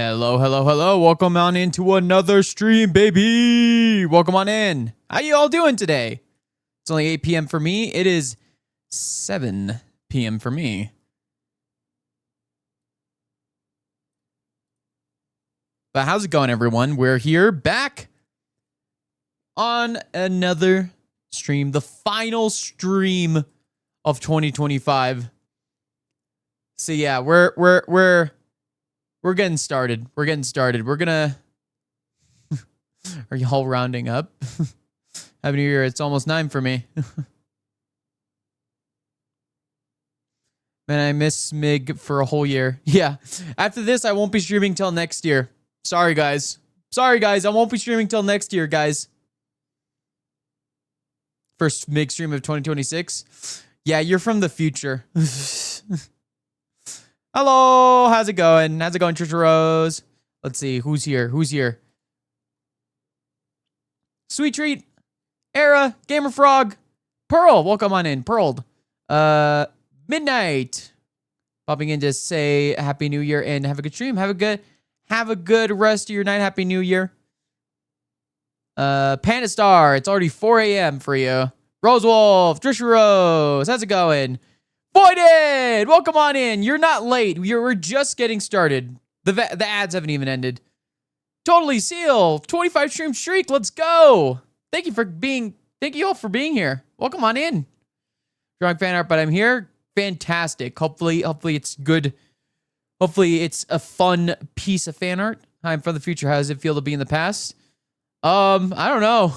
Hello, hello, hello. Welcome on into another stream, baby. Welcome on in. How you all doing today? It's only 8 p.m. for me. It is 7 p.m. for me. But how's it going, everyone? We're here back on another stream, the final stream of 2025. So yeah, we're getting started. We're getting started. We're gonna. Are you all rounding up? Happy New Year. It's almost 9 for me. Man, I miss Smig for a whole year. Yeah. After this, I won't be streaming till next year. Sorry, guys. Sorry, guys. I won't be streaming till next year, guys. First Smig stream of 2026. Yeah, you're from the future. Hello, how's it going? How's it going, Trisha Rose? Let's see, who's here? Who's here? Sweet Treat, Era, Gamer Frog, Pearl, welcome on in, Pearled. Midnight, popping in to say Happy New Year and have a good stream. Have a good rest of your night. Happy New Year. Panda Star, it's already 4 a.m. for you. Rose Wolf, Trisha Rose, how's it going? Voided! Welcome on in. You're not late. We're just getting started. The ads haven't even ended. Totally Seal, 25 stream streak. Let's go. Thank you all for being here. Welcome on in. Drawing fan art, but I'm here. Fantastic. Hopefully it's good. Hopefully it's a fun piece of fan art. I'm from the future. How does it feel to be in the past? I don't know.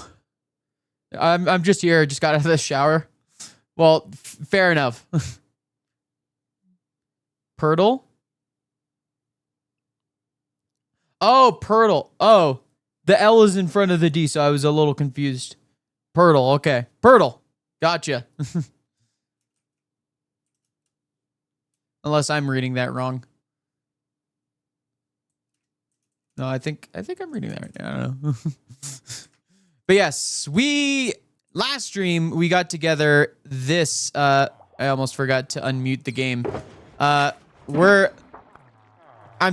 I'm just here. Just got out of the shower. Well, fair enough. Purtle? Oh, Purtle. Oh, the L is in front of the D, so I was a little confused. Purtle, okay. Purtle. Gotcha. Unless I'm reading that wrong. No, I think I'm reading that right now. I don't know. But yes, last stream we got together this I almost forgot to unmute the game. I'm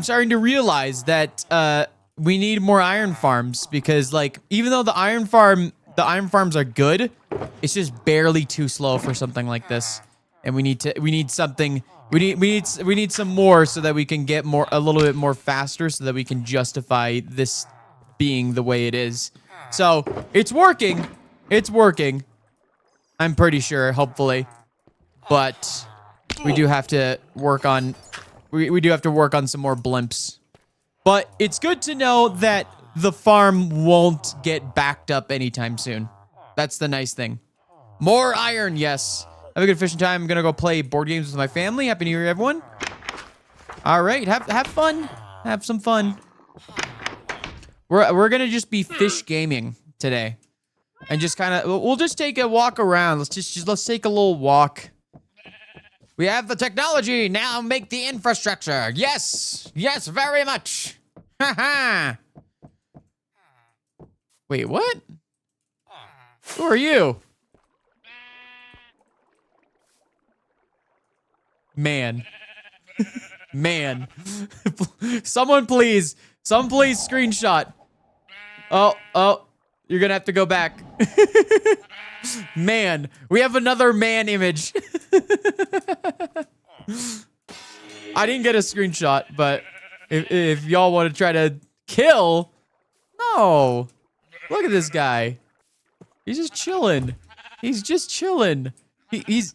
starting to realize that we need more iron farms because, like, even though the iron farms are good, it's just barely too slow for something like this. And we need some more so that we can get a little bit more faster so that we can justify this being the way it is. So it's working. It's working. I'm pretty sure, hopefully. But we do have to work on we do have to work on some more blimps. But it's good to know that the farm won't get backed up anytime soon. That's the nice thing. More iron, yes. Have a good fishing time. I'm gonna go play board games with my family. Happy New Year, everyone. All right, have fun. Have some fun. We're gonna just be fish gaming today, and just kind of we'll just take a walk around. Let's take a little walk. We have the technology now. Make the infrastructure. Yes, yes, very much. Haha. Wait, what? Who are you? Man. Man. Someone please screenshot. Oh, you're gonna have to go back. Man, we have another man image. I didn't get a screenshot, but if y'all want to try to kill, no. Look at this guy. He's just chilling. He's just chilling. He's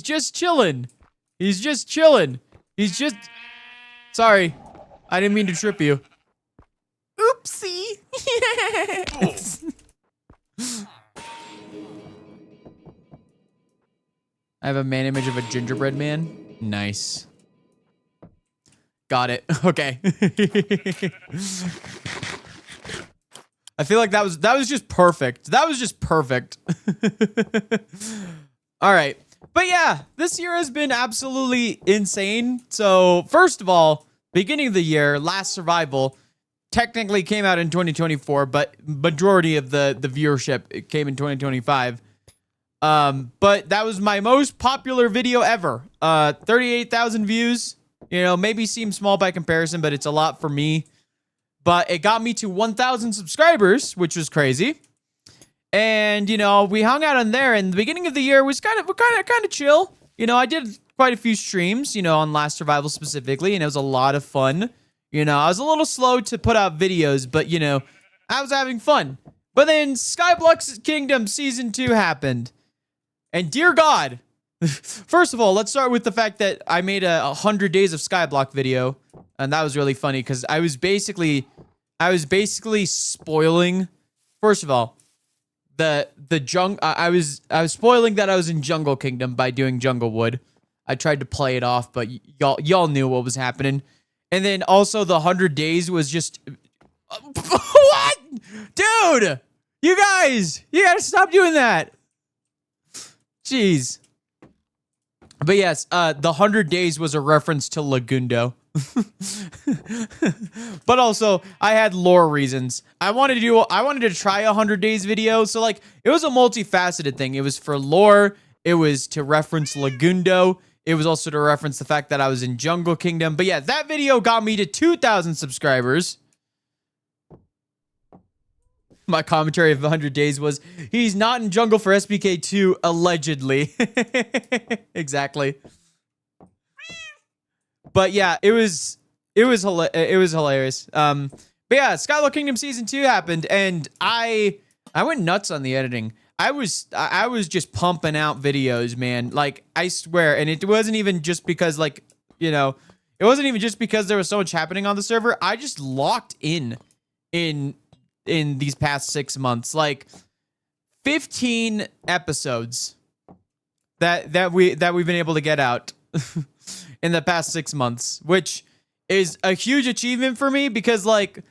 just chilling. He's just chilling. He's just... Sorry. I didn't mean to trip you. Oopsie. I have a man image of a gingerbread man. Nice. Got it. Okay. I feel like that was just perfect. That was just perfect. All right. But yeah, this year has been absolutely insane. So first of all, beginning of the year, Last Survival technically came out in 2024, but majority of the viewership came in 2025. But that was my most popular video ever. 38,000 views. You know, maybe seems small by comparison, but it's a lot for me. But it got me to 1,000 subscribers, which was crazy. And, you know, we hung out on there, and the beginning of the year was kind of chill. You know, I did quite a few streams, you know, on Last Survival specifically, and it was a lot of fun. You know, I was a little slow to put out videos, but, you know, I was having fun. But then Skyblock Kingdom Season 2 happened. And dear God, first of all, let's start with the fact that I made a 100 Days of Skyblock video, and that was really funny because I was basically spoiling. First of all, I was spoiling that I was in Jungle Kingdom by doing Junglewood. I tried to play it off, but y'all knew what was happening. And then also the 100 Days was just what? Dude, you guys, you gotta stop doing that. Jeez. But yes, the 100 Days was a reference to Lagundo. But also, I had lore reasons. I wanted to try a 100 Days video, so like, it was a multifaceted thing. It was for lore, it was to reference Lagundo, it was also to reference the fact that I was in Jungle Kingdom. But yeah, that video got me to 2,000 subscribers. My commentary of 100 Days was, he's not in Jungle for SBK 2, allegedly. Exactly. But yeah, it was hilarious. But yeah, Skyblock Kingdom Season 2 happened, and I went nuts on the editing. I was just pumping out videos, man. Like, I swear, and it wasn't even just because, like, you know, it wasn't even just because there was so much happening on the server. I just locked in these past 6 months, like 15 episodes that we've been able to get out in the past 6 months, which is a huge achievement for me because like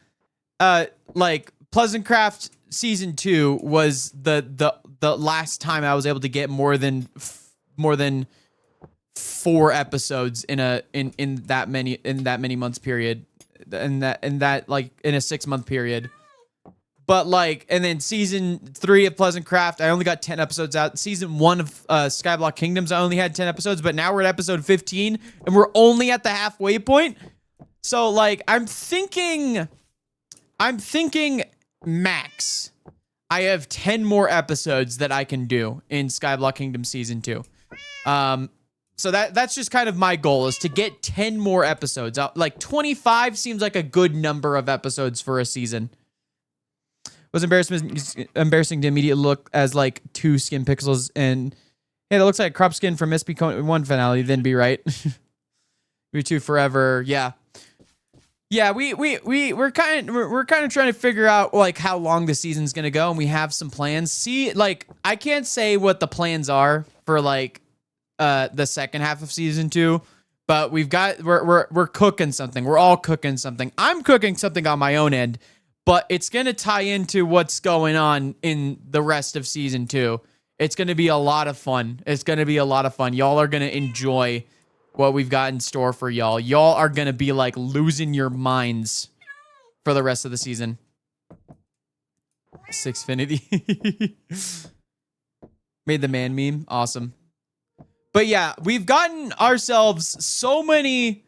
Pleasant Craft Season 2 was the last time I was able to get more than 4 episodes in that many months period, in that like in a 6-month period. But like, and then Season 3 of Pleasant Craft, I only got 10 episodes out. Season 1 of Skyblock Kingdoms, I only had 10 episodes, but now we're at episode 15, and we're only at the halfway point. So like, I'm thinking max, I have 10 more episodes that I can do in Skyblock Kingdom Season 2. So that's just kind of my goal, is to get 10 more episodes out. Like 25 seems like a good number of episodes for a season. Was embarrassing to immediately look as like 2 skin pixels, and hey, that looks like a crop skin from SP1 finale. Then be right. V2 forever. Yeah. We're kind of trying to figure out like how long the season's gonna go, and we have some plans. See, like, I can't say what the plans are for like the second half of Season 2, but we're cooking something. We're all cooking something. I'm cooking something on my own end. But it's going to tie into what's going on in the rest of Season 2. It's going to be a lot of fun. Y'all are going to enjoy what we've got in store for y'all. Y'all are going to be like losing your minds for the rest of the season. Sixfinity. Made the man meme. Awesome. But yeah, we've gotten ourselves so many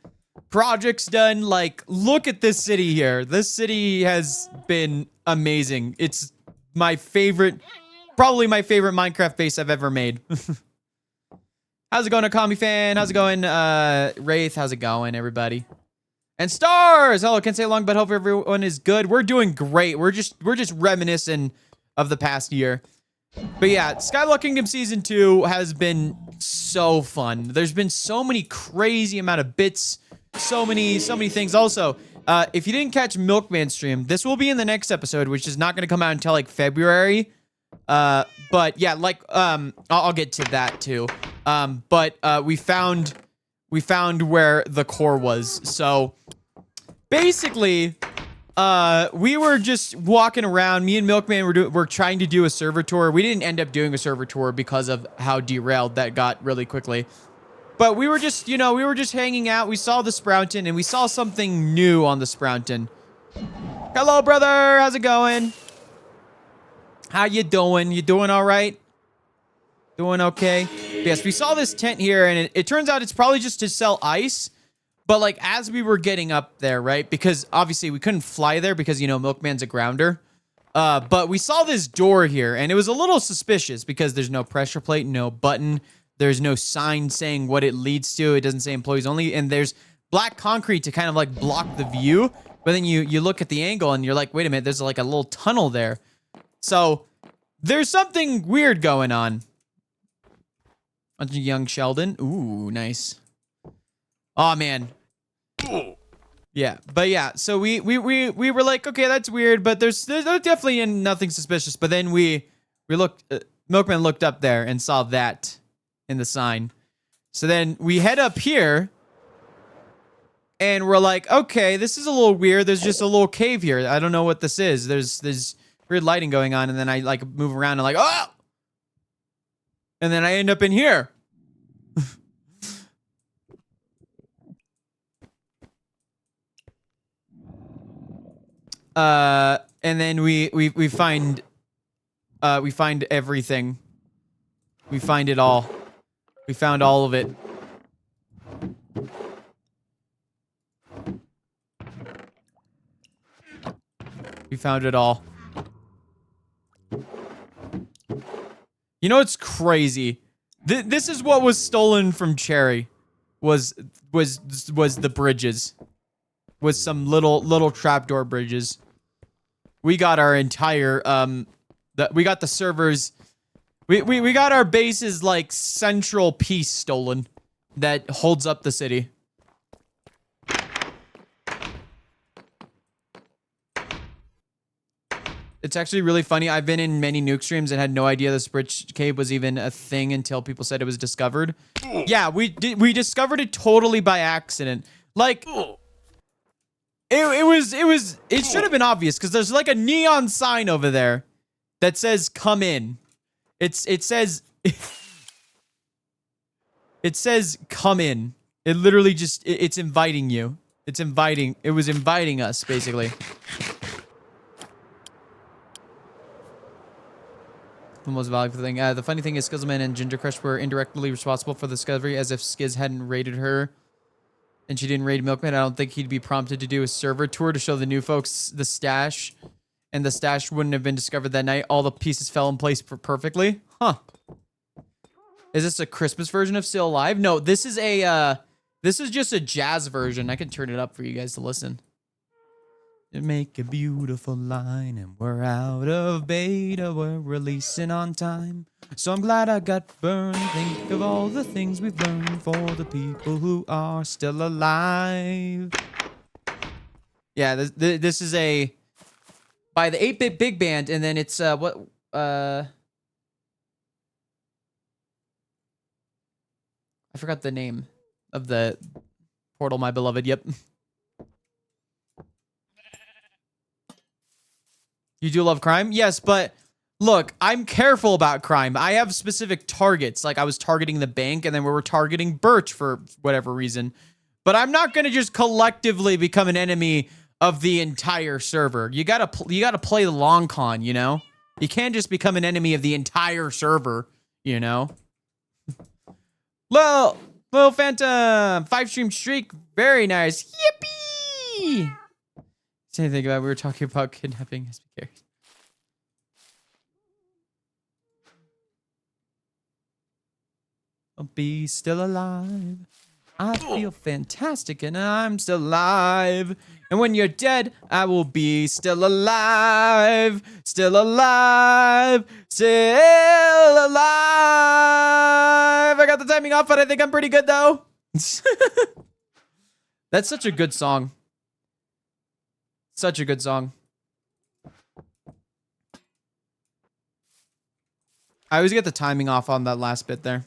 projects done. Like, look at this city here. This city has been amazing. It's my favorite, probably my favorite Minecraft base I've ever made. How's it going, Akami fan? How's it going, Wraith? How's it going, everybody? And Stars! Hello, can't say long, but hope everyone is good. We're doing great. We're just reminiscing of the past year. But yeah, Skyblock Kingdom Season 2 has been so fun. There's been so many crazy amount of bits, so many things. Also, if you didn't catch Milkman's stream, this will be in the next episode, which is not going to come out until like February. But yeah, like, I'll get to that too. But we found where the core was. So basically, we were just walking around. Me and Milkman were trying to do a server tour. We didn't end up doing a server tour because of how derailed that got really quickly. But we were just, you know, we were just hanging out. We saw the Sprounton, and we saw something new on the Sprounton. Hello, brother. How's it going? How you doing? You doing all right? Doing okay? Yes, we saw this tent here, and it turns out it's probably just to sell ice. But like as we were getting up there, right? Because obviously we couldn't fly there because, you know, Milkman's a grounder. But we saw this door here, and it was a little suspicious because there's no pressure plate, no button. There's no sign saying what it leads to. It doesn't say employees only. And there's black concrete to kind of like block the view. But then you look at the angle and you're like, wait a minute, there's like a little tunnel there. So there's something weird going on. Bunch of young Sheldon. Ooh, nice. Oh, man. Yeah, but yeah, so we were like, okay, that's weird, but there's definitely nothing suspicious. But then we looked, Milkman looked up there and saw that in the sign. So then we head up here, and we're like, okay, this is a little weird. There's just a little cave here. I don't know what this is. There's weird lighting going on, and then I like move around and like, oh, and then I end up in here. And then we find everything. We find it all. We found all of it. We found it all. You know what's crazy? This is what was stolen from Cherry. Was the bridges. Was some little trapdoor bridges. We got our entire we got the servers. We got our base's like central piece stolen that holds up the city. It's actually really funny. I've been in many nuke streams and had no idea this bridge cave was even a thing until people said it was discovered. Yeah, we discovered it totally by accident. Like it should have been obvious because there's like a neon sign over there that says "Come in." It says it says "Come in." It literally just it's inviting you. It was inviting us basically. The most valuable thing. The funny thing is, Skizzleman and Ginger Crush were indirectly responsible for the discovery, as if Skizz hadn't raided her and she didn't raid Milkman. I don't think he'd be prompted to do a server tour to show the new folks the stash, and the stash wouldn't have been discovered that night. All the pieces fell in place perfectly. Huh. Is this a Christmas version of Still Alive? No, this is a, this is just a jazz version. I can turn it up for you guys to listen. Make a beautiful line, and we're out of beta. We're releasing on time, so I'm glad I got burned. Think of all the things we've learned for the people who are still alive. Yeah, this is a by the 8-Bit Big Band, and then it's I forgot the name of the Portal, My Beloved. Yep. You do love crime? Yes, but look, I'm careful about crime. I have specific targets. Like I was targeting the bank, and then we were targeting Birch for whatever reason. But I'm not going to just collectively become an enemy of the entire server. You gotta play the long con, you know? You can't just become an enemy of the entire server, you know? Little Phantom, 5-stream streak. Very nice. Yippee! Anything about we were talking about kidnapping SPK. I'll be still alive. I feel fantastic and I'm still alive. And when you're dead, I will be still alive. Still alive. Still alive. I got the timing off, but I think I'm pretty good though. That's such a good song. Such a good song. I always get the timing off on that last bit there.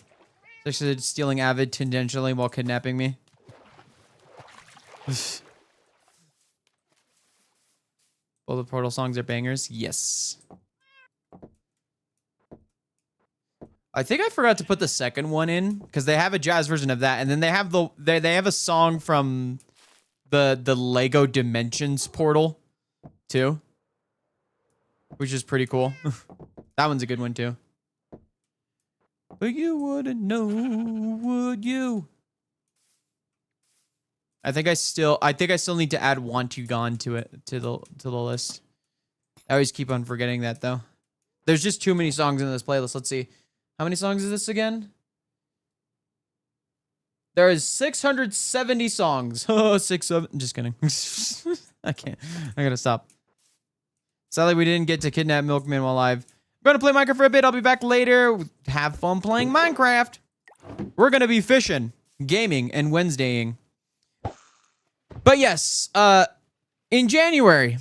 Especially stealing Avid tangentially while kidnapping me. All the Portal songs are bangers. Yes. I think I forgot to put the second one in because they have a jazz version of that, and then they have they have a song from the Lego Dimensions Portal too, which is pretty cool. That one's a good one too. But you wouldn't know, would you? I think I still need to add Want You Gone to the list. I always keep on forgetting that though. There's just too many songs in this playlist. Let's see. How many songs is this again? There is 670 songs. Oh, 670. Just kidding. I can't. I gotta stop. Sadly, we didn't get to kidnap Milkman while live. I'm gonna play Minecraft for a bit. I'll be back later. Have fun playing Minecraft. We're gonna be fishing, gaming, and Wednesdaying. But yes, in January,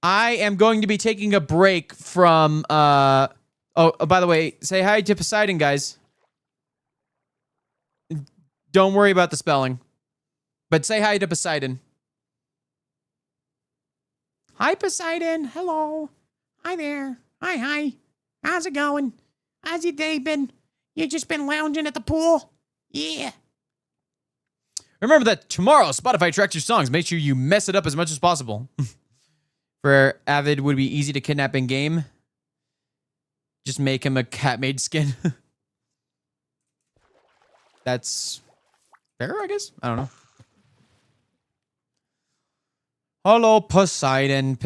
I am going to be taking a break from, oh, by the way, say hi to Poseidon, guys. Don't worry about the spelling, but say hi to Poseidon. Hi, Poseidon. Hello. Hi there. Hi. How's it going? How's your day been? You just been lounging at the pool? Yeah. Remember that tomorrow Spotify tracks your songs. Make sure you mess it up as much as possible. For Avid would be easy to kidnap in game. Just make him a cat-made skin. That's fair, I guess. I don't know. Hello, Poseidon.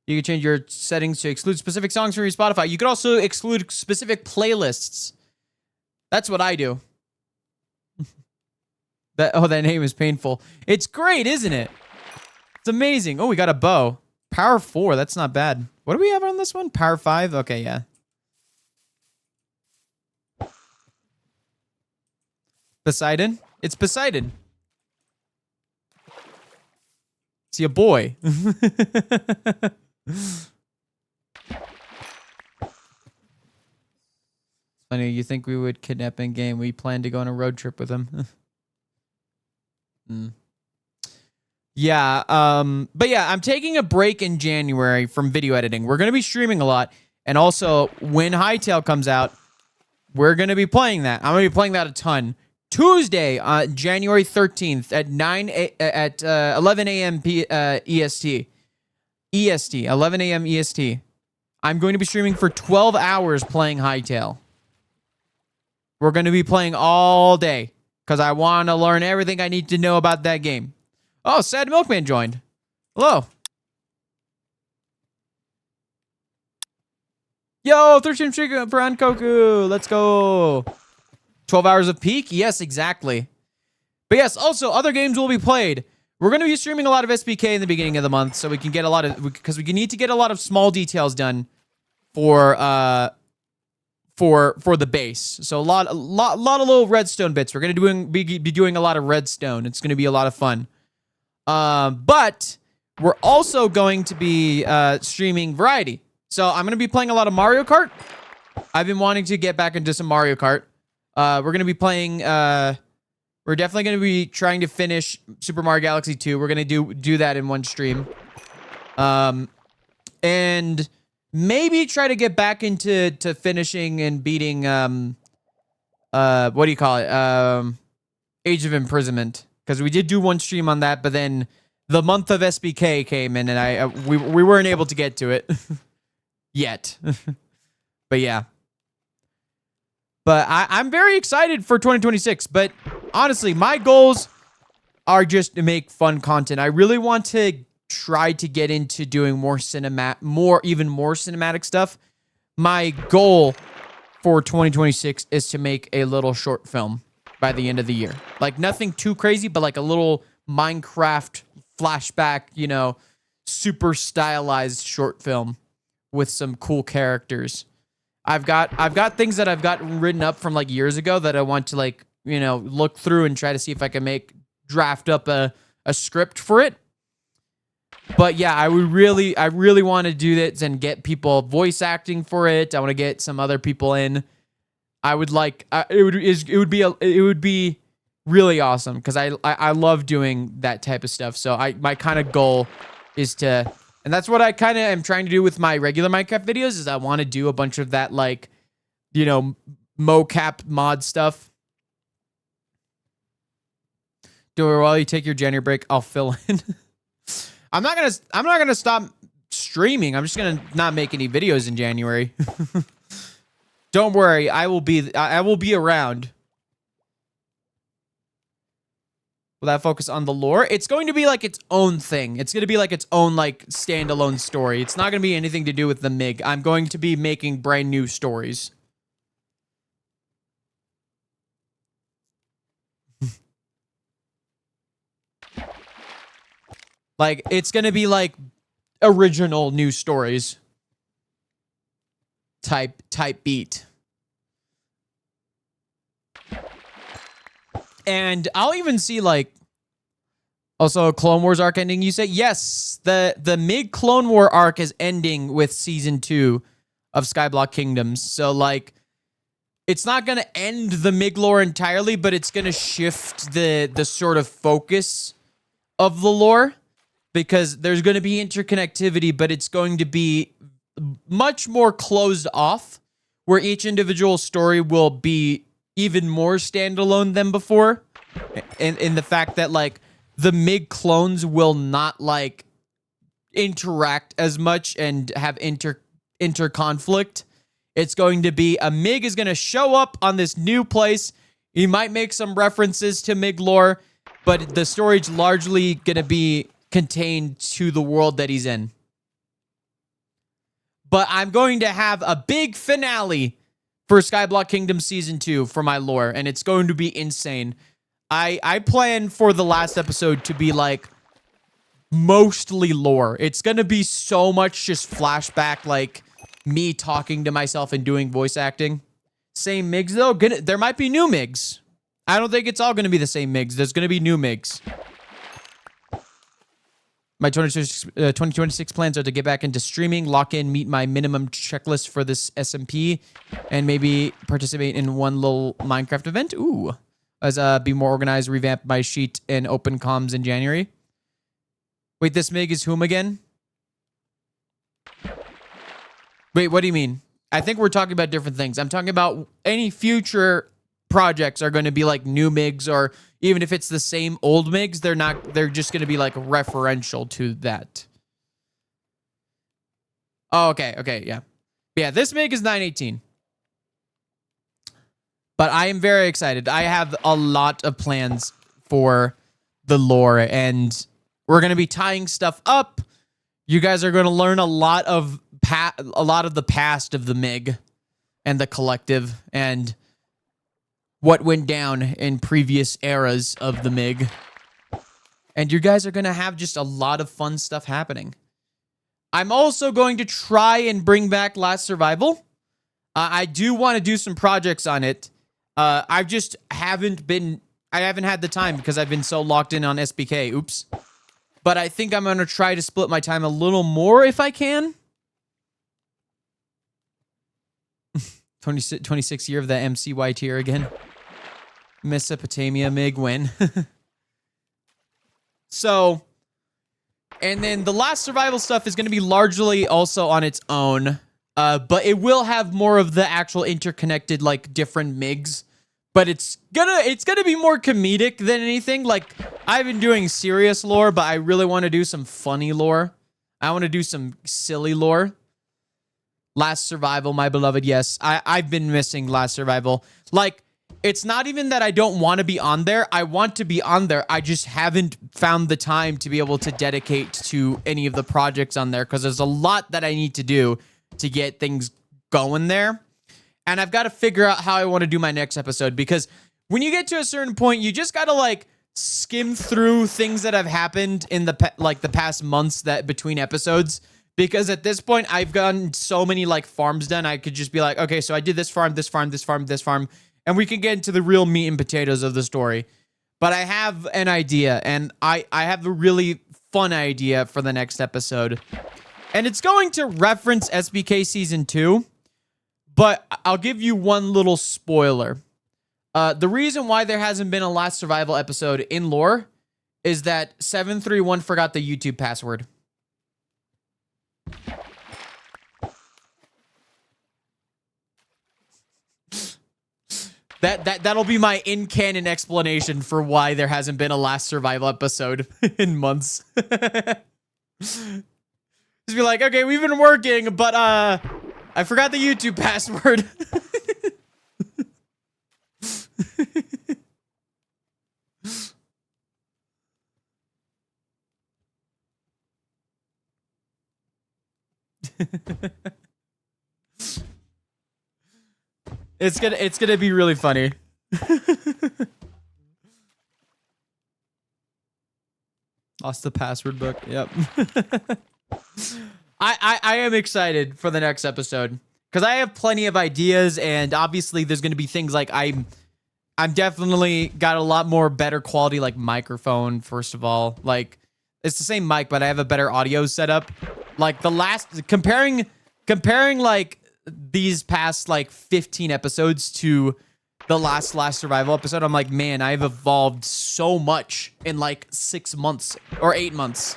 You can change your settings to exclude specific songs from your Spotify. You could also exclude specific playlists. That's what I do. That name is painful. It's great, isn't it? It's amazing. Oh, we got a bow. Power 4. That's not bad. What do we have on this one? Power 5? Okay, yeah. Poseidon? It's Poseidon. Is he a boy? Funny, you think we would kidnap in game. We plan to go on a road trip with him. Yeah, but yeah, I'm taking a break in January from video editing. We're going to be streaming a lot. And also, when Hytale comes out, we're going to be playing that. I'm going to be playing that a ton. Tuesday, January 13th at 11 a.m. EST. EST, 11 a.m. EST. I'm going to be streaming for 12 hours playing Hytale. We're going to be playing all day because I want to learn everything I need to know about that game. Oh, Sad Milkman joined. Hello. Yo, 13 streak for Ankoku. Let's go. 12 hours of peak? Yes, exactly. But yes, also, other games will be played. We're going to be streaming a lot of SBK in the beginning of the month, so we can get a lot of, because we need to get a lot of small details done for the base. So a lot of little redstone bits. We're going to be doing a lot of redstone. It's going to be a lot of fun. But we're also going to be streaming variety. So I'm going to be playing a lot of Mario Kart. I've been wanting to get back into some Mario Kart. We're going to be playing, we're definitely going to be trying to finish Super Mario Galaxy 2. We're going to do that in one stream. And maybe try to get back into finishing and beating, what do you call it? Age of Imprisonment. Because we did do one stream on that, but then the month of SBK came in and we weren't able to get to it yet. But yeah. But I'm very excited for 2026. But honestly, my goals are just to make fun content. I really want to try to get into doing more even more cinematic stuff. My goal for 2026 is to make a little short film by the end of the year. Like nothing too crazy, but like a little Minecraft flashback, you know, super stylized short film with some cool characters. I've got things that I've got written up from like years ago that I want to like, you know, look through and try to see if I can draft up a script for it. But yeah, I really want to do this and get people voice acting for it. I want to get some other people in. I would like it would be really awesome because I love doing that type of stuff. So my kind of goal is to, and that's what I kind of am trying to do with my regular Minecraft videos, is I want to do a bunch of that, like, you know, mocap mod stuff. Do it while you take your January break. I'll fill in. I'm not gonna stop streaming. I'm just gonna not make any videos in January. Don't worry, I will be around. Will that focus on the lore? It's going to be like its own thing. It's going to be like its own like standalone story. It's not going to be anything to do with the MiG. I'm going to be making brand new stories. Like, it's going to be like original new stories type beat. And I'll even see like also a Clone Wars arc ending. You say yes, the MiG Clone War arc is ending with season 2 of Skyblock Kingdoms. So like it's not going to end the MiG lore entirely, but it's going to shift the sort of focus of the lore, because there's going to be interconnectivity, but it's going to be much more closed off, where each individual story will be even more standalone than before. In the fact that like the MiG clones will not like interact as much and have inter-conflict. It's going to be a MiG is going to show up on this new place. He might make some references to MiG lore, but the story's largely going to be contained to the world that he's in. But I'm going to have a big finale for Skyblock Kingdom Season 2 for my lore, and it's going to be insane. I plan for the last episode to be like mostly lore. It's going to be so much just flashback, like me talking to myself and doing voice acting. Same MiGs though. There might be new MiGs. I don't think it's all going to be the same MiGs. There's going to be new MiGs. My 2026 plans are to get back into streaming, lock in, meet my minimum checklist for this SMP, and maybe participate in one little Minecraft event. Ooh. As be more organized, revamp my sheet, and open comms in January. Wait, this MiG is whom again? Wait, what do you mean? I think we're talking about different things. I'm talking about any future projects are going to be like new MiGs, or even if it's the same old MiGs, they're just going to be like referential to that. Oh, okay, yeah. Yeah, this MiG is 918. But I am very excited. I have a lot of plans for the lore, and we're going to be tying stuff up. You guys are going to learn a lot of the past of the MiG and the collective, and what went down in previous eras of the MiG. And you guys are going to have just a lot of fun stuff happening. I'm also going to try and bring back Last Survival. I do want to do some projects on it. I haven't had the time because I've been so locked in on SBK. Oops. But I think I'm going to try to split my time a little more if I can. 26 year of the MCY tier again. Mesopotamia MiG win. So, and then the Last Survival stuff is going to be largely also on its own. But it will have more of the actual interconnected, like, different MiGs. But it's gonna be more comedic than anything. Like, I've been doing serious lore, but I really want to do some funny lore. I want to do some silly lore. Last Survival, my beloved, yes. I've been missing Last Survival. Like, it's not even that I don't want to be on there. I want to be on there. I just haven't found the time to be able to dedicate to any of the projects on there, because there's a lot that I need to do to get things going there. And I've got to figure out how I want to do my next episode, because when you get to a certain point, you just got to like skim through things that have happened in the past months that between episodes, because at this point I've gotten so many like farms done. I could just be like, okay, so I did this farm, this farm, this farm, this farm, and we can get into the real meat and potatoes of the story. But I have an idea, and I have a really fun idea for the next episode. And it's going to reference SBK Season 2, but I'll give you one little spoiler. The reason why there hasn't been a Last Survival episode in lore is that 731 forgot the YouTube password. That'll be my in-canon explanation for why there hasn't been a Last Survival episode in months. Just be like, okay, we've been working, but I forgot the YouTube password. It's gonna be really funny. Lost the password book. Yep. I am excited for the next episode because I have plenty of ideas, and obviously there's gonna be things like I'm definitely got a lot more better quality like microphone. First of all, like it's the same mic, but I have a better audio setup. Like the last comparing like these past like 15 episodes to the last survival episode, I'm like, man, I've evolved so much in like 6 months or 8 months.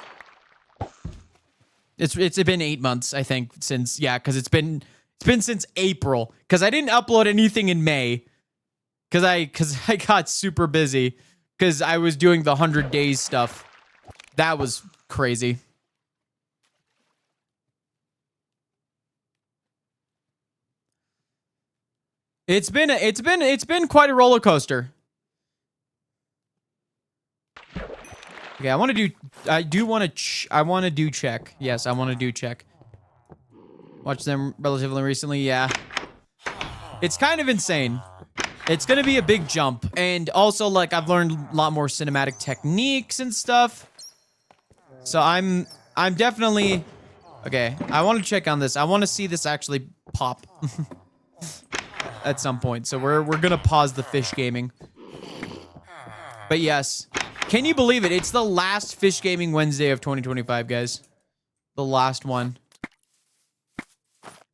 It's been 8 months, I think, since because it's been since April because I didn't upload anything in May because I got super busy because I was doing the 100 days stuff. That was crazy. It's been quite a roller coaster. Okay, I want to do check. Yes, I want to do check. Watched them relatively recently. Yeah, it's kind of insane. It's gonna be a big jump, and also like I've learned a lot more cinematic techniques and stuff. So I'm definitely okay. I want to check on this. I want to see this actually pop. At some point. So we're gonna pause the fish gaming. But yes. Can you believe it? It's the last Fish Gaming Wednesday of 2025, guys. The last one.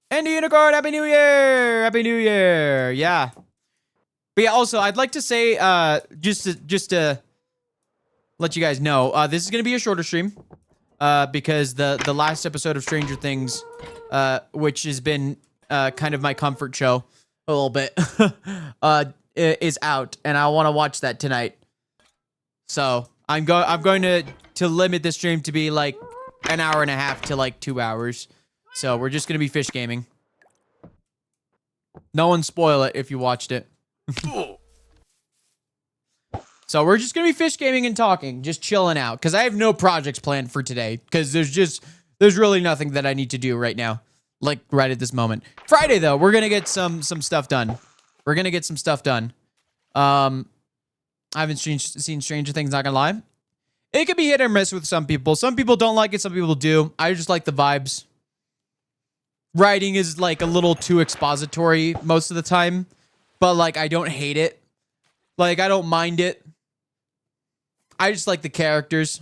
And the unicorn, Happy New Year! Happy New Year! Yeah. But yeah, also I'd like to say, just to let you guys know, this is gonna be a shorter stream. Because the last episode of Stranger Things, which has been kind of my comfort show. A little bit is out, and I want to watch that tonight. So I'm going to limit the stream to be like an hour and a half to like 2 hours. So we're just gonna be fish gaming. No one spoil it if you watched it. So we're just gonna be fish gaming and talking, just chilling out, because I have no projects planned for today, because there's really nothing that I need to do right now. Like right at this moment. Friday though, we're gonna get some stuff done. We're gonna get some stuff done. I haven't seen Stranger Things, not gonna lie. It could be hit or miss with some people. Some people don't like it, some people do. I just like the vibes. Writing is like a little too expository most of the time. But like I don't hate it. Like I don't mind it. I just like the characters.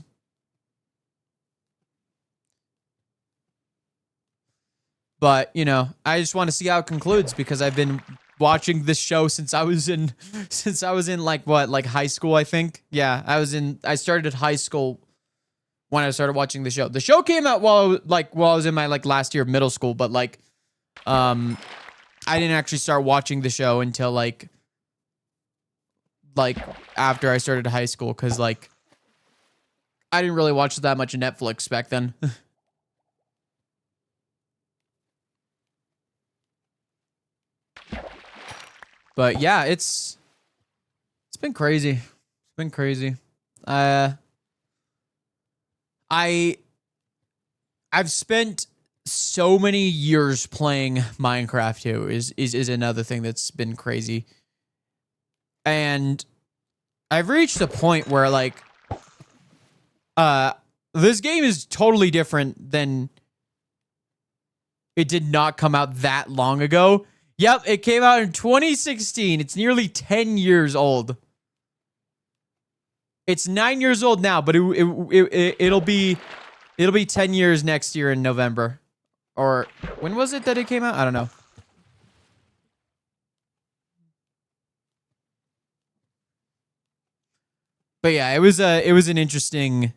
But, you know, I just want to see how it concludes because I've been watching this show since I was in like what, like high school, I think. Yeah, I started high school when I started watching the show. The show came out while I was in my like last year of middle school, but like I didn't actually start watching the show until like after I started high school cuz like I didn't really watch that much of Netflix back then. But yeah, it's been crazy. It's been crazy. I've spent so many years playing Minecraft too is another thing that's been crazy. And I've reached a point where like this game is totally different than it did not come out that long ago. Yep, it came out in 2016. It's nearly 10 years old. It's 9 years old now, but it'll be 10 years next year in November. Or when was it that it came out? I don't know. But yeah, it was an interesting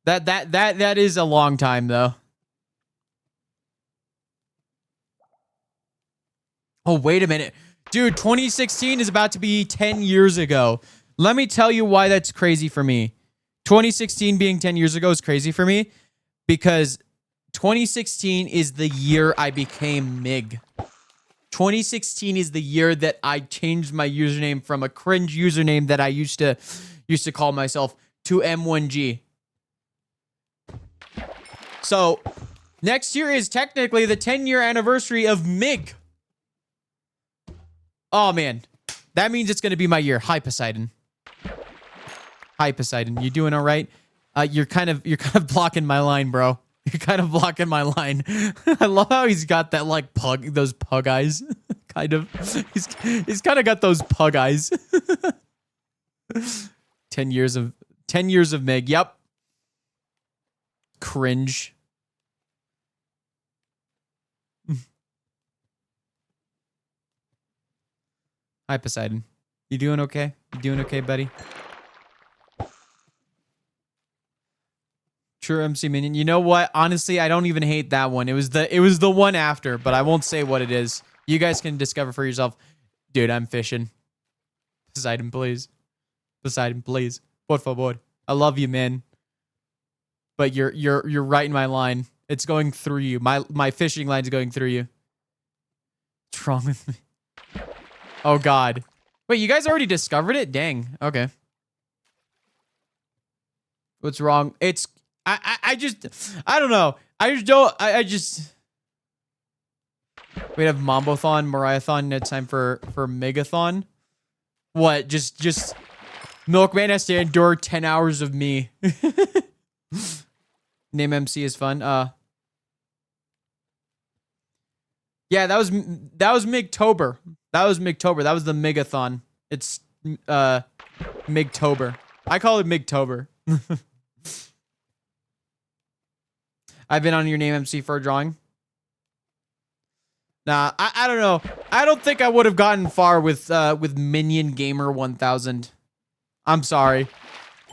that is a long time though. Oh, wait a minute. Dude, 2016 is about to be 10 years ago. Let me tell you why that's crazy for me. 2016 being 10 years ago is crazy for me because 2016 is the year I became Mig. 2016 is the year that I changed my username from a cringe username that I used to call myself to M1G. So Next year is technically the 10-year anniversary of MiG. Oh, man. That means it's going to be my year. Hi, Poseidon. Hi, Poseidon. You doing all right? You're kind of blocking my line, bro. You're kind of blocking my line. I love how he's got that like those pug eyes. Kind of. He's kind of got those pug eyes. 10 years of MiG. Yep. Cringe. Hi, Poseidon. You doing okay? You doing okay, buddy? True MC Minion. You know what? Honestly, I don't even hate that one. It was the one after, but I won't say what it is. You guys can discover for yourself. Dude, I'm fishing. Poseidon, please. Poseidon, please. Por favor. I love you, man. But you're right in my line. It's going through you. My fishing line's going through you. What's wrong with me? Oh God. Wait, you guys already discovered it? Dang. Okay. What's wrong? It's I don't know. I just we have Mambothon, Mariathon, it's time for Megathon. What? Just Milkman has to endure 10 hours of me. Name MC is fun. Yeah, that was Migtober. That was Migtober. That was the Megathon. It's Migtober. I call it Migtober. I've been on your name MC for a drawing. Nah, I don't know. I don't think I would have gotten far with Minion Gamer 1000. I'm sorry.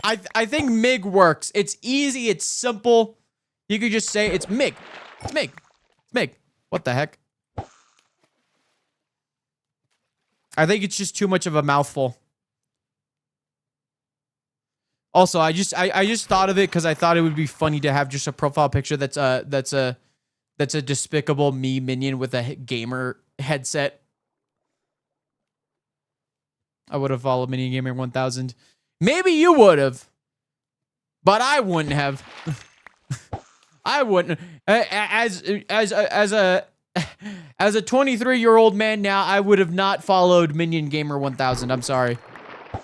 I think MiG works. It's easy. It's simple. You could just say it's MiG. It's MiG. It's MiG. What the heck? I think it's just too much of a mouthful. Also, I just thought of it because I thought it would be funny to have just a profile picture that's a Despicable Me minion with a gamer headset. I would have followed Minion Gamer 1000. Maybe you would have, but I wouldn't have. I wouldn't. As a 23-year-old man now, I would have not followed Minion Gamer 1000. I'm sorry.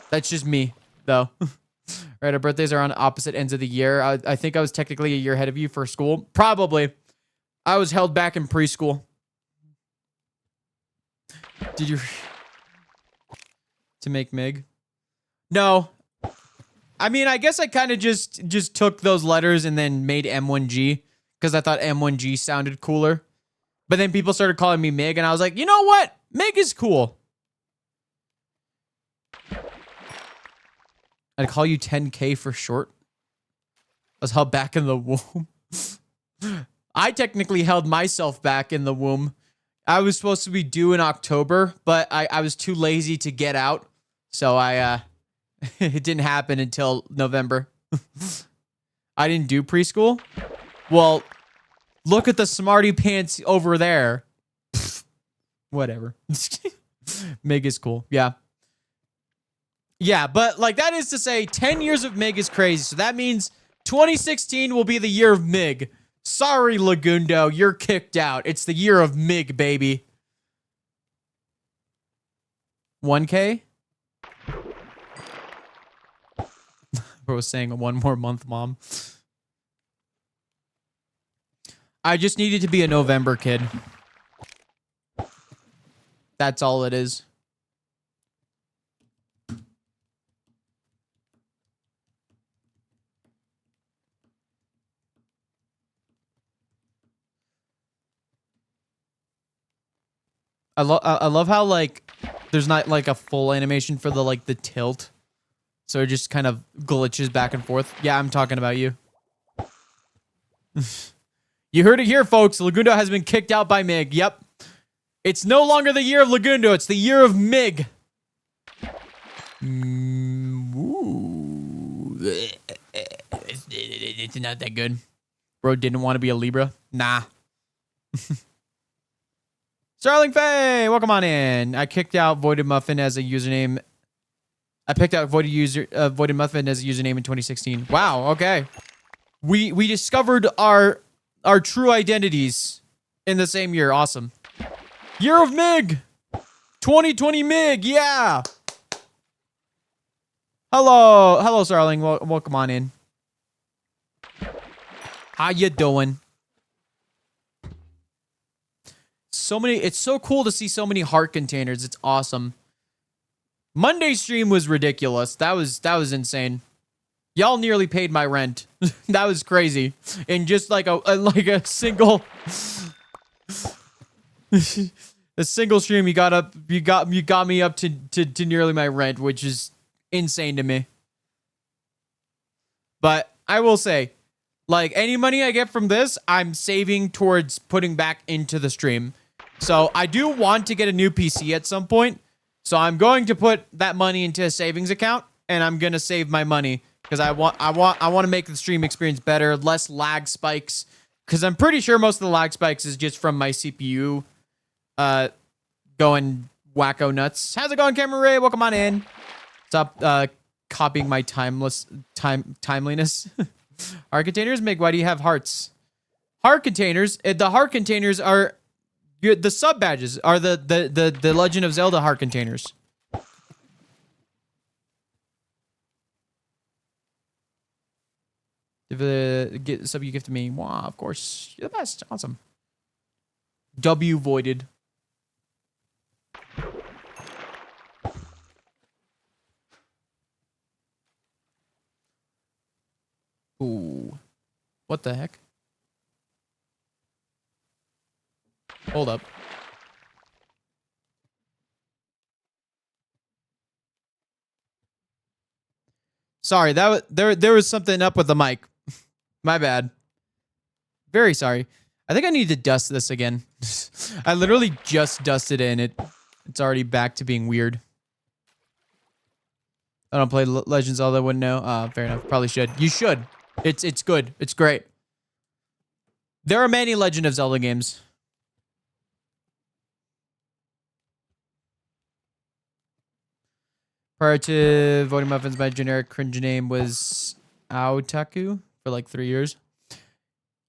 That's just me, though. Right, our birthdays are on opposite ends of the year. I think I was technically a year ahead of you for school. Probably. I was held back in preschool. Did you... to make MiG? No. I mean, I guess I kind of just took those letters and then made M1G because I thought M1G sounded cooler. But then people started calling me MiG, and I was like, you know what? MiG is cool. I'd call you 10K for short. I was held back in the womb. I technically held myself back in the womb. I was supposed to be due in October, but I was too lazy to get out. So it didn't happen until November. I didn't do preschool. Well, look at the smarty pants over there. Whatever. MiG is cool. Yeah. Yeah, but like that is to say 10 years of MiG is crazy. So that means 2016 will be the year of MiG. Sorry, Lagundo, you're kicked out. It's the year of MiG, baby. 1K? I was saying 1 more month, Mom. I just needed to be a November kid. That's all it is. I love how like there's not like a full animation for the tilt. So it just kind of glitches back and forth. Yeah, I'm talking about you. You heard it here, folks. Lagundo has been kicked out by MiG. Yep. It's no longer the year of Lagundo. It's the year of MiG. Ooh. It's not that good. Bro didn't want to be a Libra. Nah. Starling Faye, welcome on in. I kicked out Voided Muffin as a username. I picked out Voided Muffin as a username in 2016. Wow, okay. We discovered our our true identities in the same year. Awesome. Year of Mig. 2020 Mig. Yeah. Hello. Hello, Starling. Welcome on in. How you doing? So many. It's so cool to see so many heart containers. It's awesome. Monday's stream was ridiculous. That was insane. Y'all nearly paid my rent. That was crazy. In just like a single a single stream, you got me up to nearly my rent, which is insane to me. But I will say, like, any money I get from this, I'm saving towards putting back into the stream. So I do want to get a new PC at some point. So I'm going to put that money into a savings account, and I'm gonna save my money because I want to make the stream experience better, less lag spikes. Because I'm pretty sure most of the lag spikes is just from my CPU, going wacko nuts. How's it going, Camera Ray? Welcome on in. Stop copying my timeliness. Heart containers, Mig. Why do you have hearts? Heart containers. The heart containers are. The sub badges are the Legend of Zelda heart containers. Get sub you gift to me. Wow, of course. You're the best. Awesome. W voided. Ooh. What the heck? Hold up. Sorry, that was there was something up with the mic. My bad. Very sorry. I think I need to dust this again. I literally just dusted it and it's already back to being weird. I don't play Legends, although I wouldn't know. Fair enough. Probably should. You should. It's good. It's great. There are many Legend of Zelda games. Prior to voting muffins, my generic cringe name was Aotaku for like 3 years.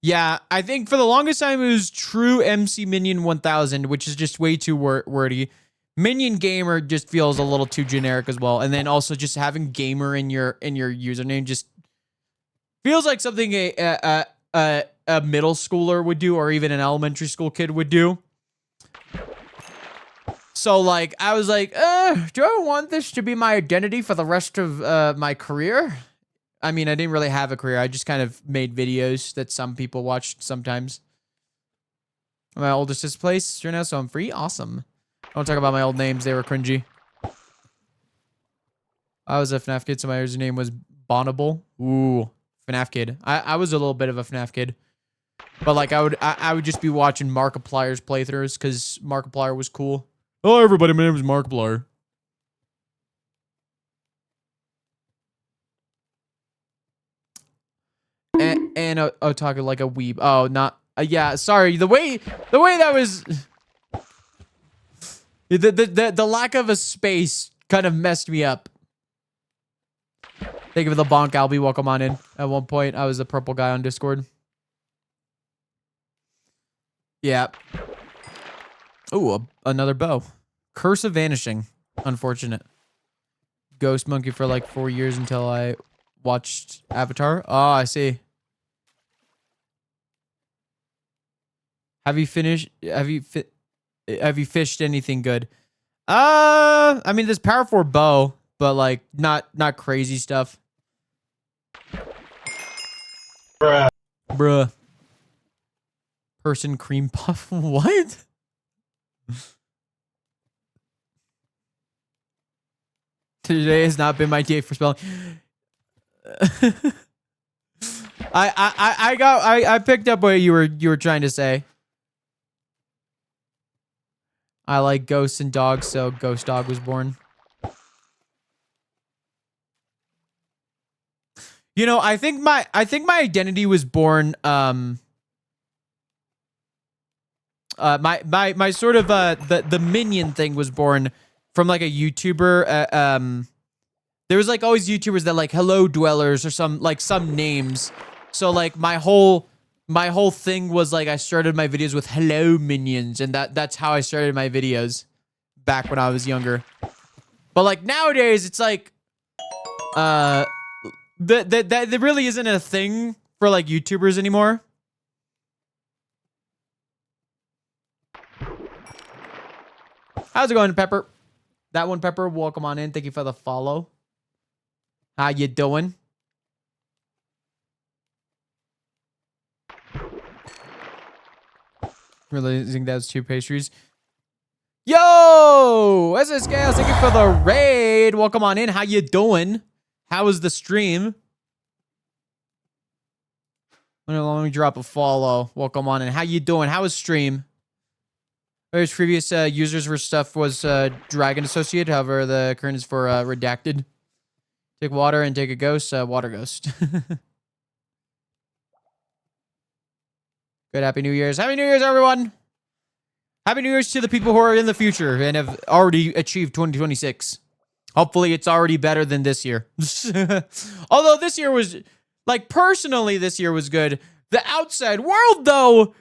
Yeah, I think for the longest time it was True MC Minion 1000, which is just way too wordy. Minion Gamer just feels a little too generic as well, and then also just having gamer in your username just feels like something a middle schooler would do, or even an elementary school kid would do. So, like, I was like, do I want this to be my identity for the rest of my career? I mean, I didn't really have a career. I just kind of made videos that some people watched sometimes. My older sister's place right now, so I'm free. Awesome. I don't talk about my old names. They were cringy. I was a FNAF kid, so my username was Bonnable. Ooh, FNAF kid. I was a little bit of a FNAF kid. But, like, I would just be watching Markiplier's playthroughs because Markiplier was cool. Hello, everybody. My name is Markiplier. And talking like a weeb. Oh, not. Yeah, sorry. The way that was. The lack of a space kind of messed me up. Thank you for the bonk, Albie. Welcome on in. At one point, I was the purple guy on Discord. Yeah. Ooh, another bow. Curse of Vanishing. Unfortunate. Ghost Monkey for like 4 years until I watched Avatar. Oh, I see. Have you fished anything good? I mean, there's Power 4 bow, but like not crazy stuff. Bruh. Person cream puff. What? Today has not been my day for spelling. I picked up what you were trying to say. I like ghosts and dogs, so Ghost Dog was born. You know, I think my identity was born my sort of the minion thing was born from like a YouTuber. There was like always YouTubers that like hello dwellers or some names. So like my whole my whole thing was like I started my videos with hello minions, and that's how I started my videos back when I was younger. But like nowadays, it's like that really isn't a thing for like YouTubers anymore. How's it going, Pepper? That one, Pepper, welcome on in. Thank you for the follow. How you doing? Realizing that was 2 pastries. Yo! SS Scales, thank you for the raid. Welcome on in. How you doing? How was the stream? Let me drop a follow. Welcome on in. How you doing? How was stream? There's previous users for stuff was Dragon Associate. However, the current is for redacted. Take water and take a ghost. Water ghost. Good. Happy New Year's. Happy New Year's, everyone. Happy New Year's to the people who are in the future and have already achieved 2026. Hopefully, it's already better than this year. Although this year was, like, personally, this year was good. The outside world, though,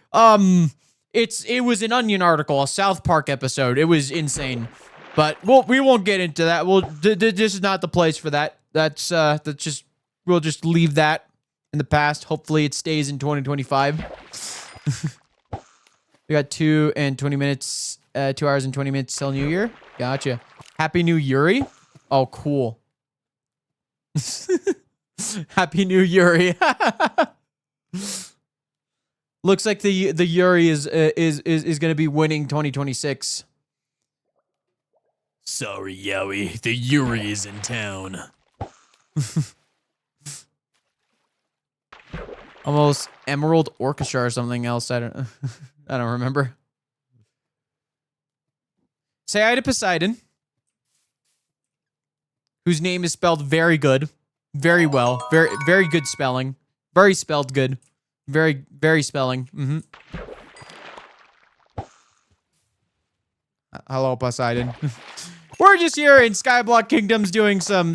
it was an Onion article, a South Park episode. It was insane. But we won't get into that. This is not the place for that. We'll just leave that in the past. Hopefully, it stays in 2025. We got 2 and 20 minutes, 2 hours and 20 minutes till New Year. Gotcha. Happy New Yuri. Oh, cool. Happy New Yuri. Looks like the Yuri is going to be winning 2026. Sorry, Yowie. The Yuri is in town. Almost Emerald Orchestra or something else. I don't remember. Say hi to Poseidon, whose name is spelled very good, very well, very good spelling, very spelled good, very spelling. Hello, Poseidon. We're just here in Skyblock Kingdoms doing some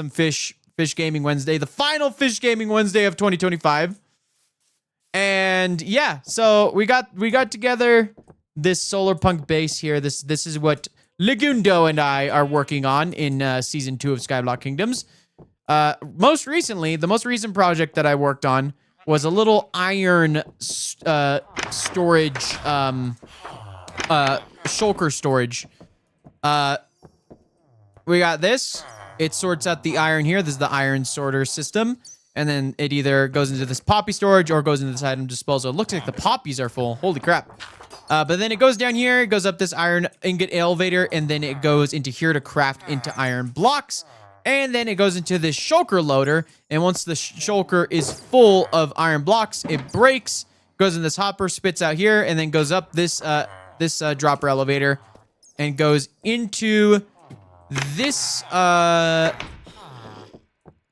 fish gaming Wednesday, the final fish gaming Wednesday of 2025. And yeah, so we got together this solar punk base here. This is what Legundo and I are working on in season 2 of Skyblock Kingdoms. The most recent project that I worked on was a little iron storage, shulker storage. We got this. It sorts out the iron here. This is the iron sorter system. And then it either goes into this poppy storage or goes into this item disposal. It looks like the poppies are full. Holy crap. But then it goes down here. It goes up this iron ingot elevator. And then it goes into here to craft into iron blocks. And then it goes into this shulker loader. And once the shulker is full of iron blocks, it breaks, goes in this hopper, spits out here, and then goes up this dropper elevator and goes into this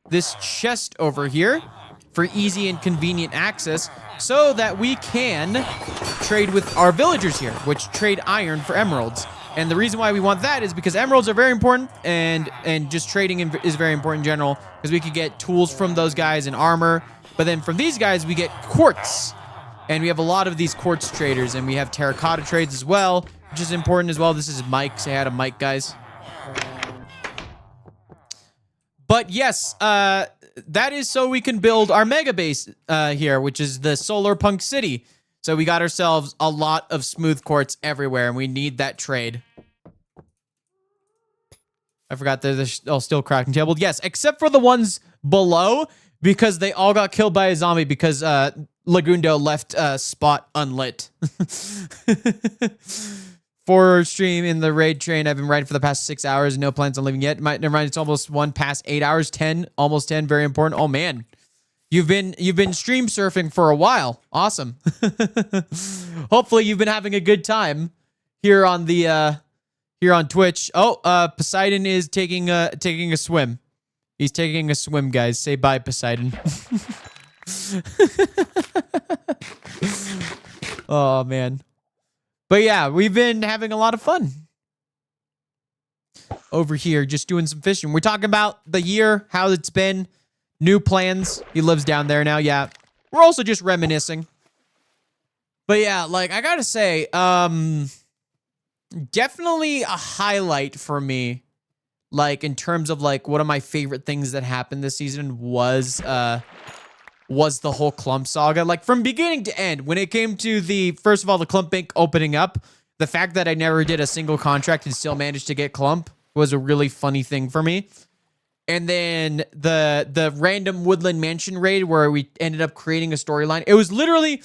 this chest over here for easy and convenient access so that we can trade with our villagers here, which trade iron for emeralds. And the reason why we want that is because emeralds are very important, and just trading is very important in general, because we could get tools from those guys and armor. But then from these guys, we get quartz. And we have a lot of these quartz traders, and we have terracotta trades as well, which is important as well. This is Mike. Say hi to Mike, guys. But yes, that is so we can build our mega base here, which is the Solar Punk City. So we got ourselves a lot of smooth quartz everywhere, and we need that trade. I forgot they're all still crafting table. Yes, except for the ones below, because they all got killed by a zombie because Legundo left spot unlit. For stream in the raid train, I've been riding for the past 6 hours. No plans on leaving yet. Never mind, it's almost 1 past 8 hours. 10, almost 10. Very important. Oh man, you've been stream surfing for a while. Awesome. Hopefully you've been having a good time here on the here on Twitch. Oh, Poseidon is taking a swim. He's taking a swim, guys. Say bye, Poseidon. Oh man. But yeah, we've been having a lot of fun over here, just doing some fishing. We're talking about the year, how it's been, new plans. He lives down there now, yeah. we're also just reminiscing. But yeah, like, I gotta say, definitely a highlight for me, like, in terms of, like, one of my favorite things that happened this season was the whole Clump saga. Like, from beginning to end, when it came to first of all, the Clump Bank opening up, the fact that I never did a single contract and still managed to get Clump was a really funny thing for me. And then the random Woodland Mansion raid where we ended up creating a storyline. It was literally,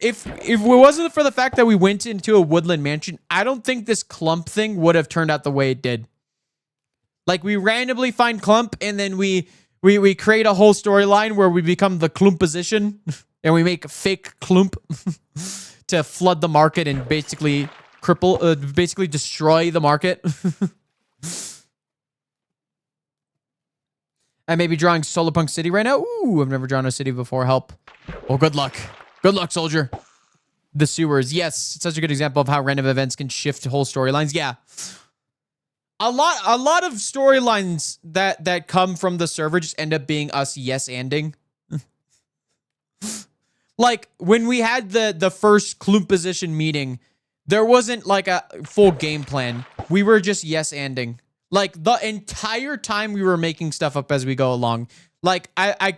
if it wasn't for the fact that we went into a Woodland Mansion, I don't think this Clump thing would have turned out the way it did. Like, we randomly find Clump, and then we create a whole storyline where we become the Clump position, and we make a fake Clump to flood the market and basically basically destroy the market. I may be drawing Solarpunk City right now. Ooh, I've never drawn a city before. Help. Oh, good luck. Good luck, soldier. The sewers. Yes, it's such a good example of how random events can shift whole storylines. Yeah. A lot of storylines that come from the server just end up being us yes-anding. Like, when we had the first Clump position meeting, there wasn't like a full game plan. We were just yes-anding. Like, the entire time we were making stuff up as we go along. Like, I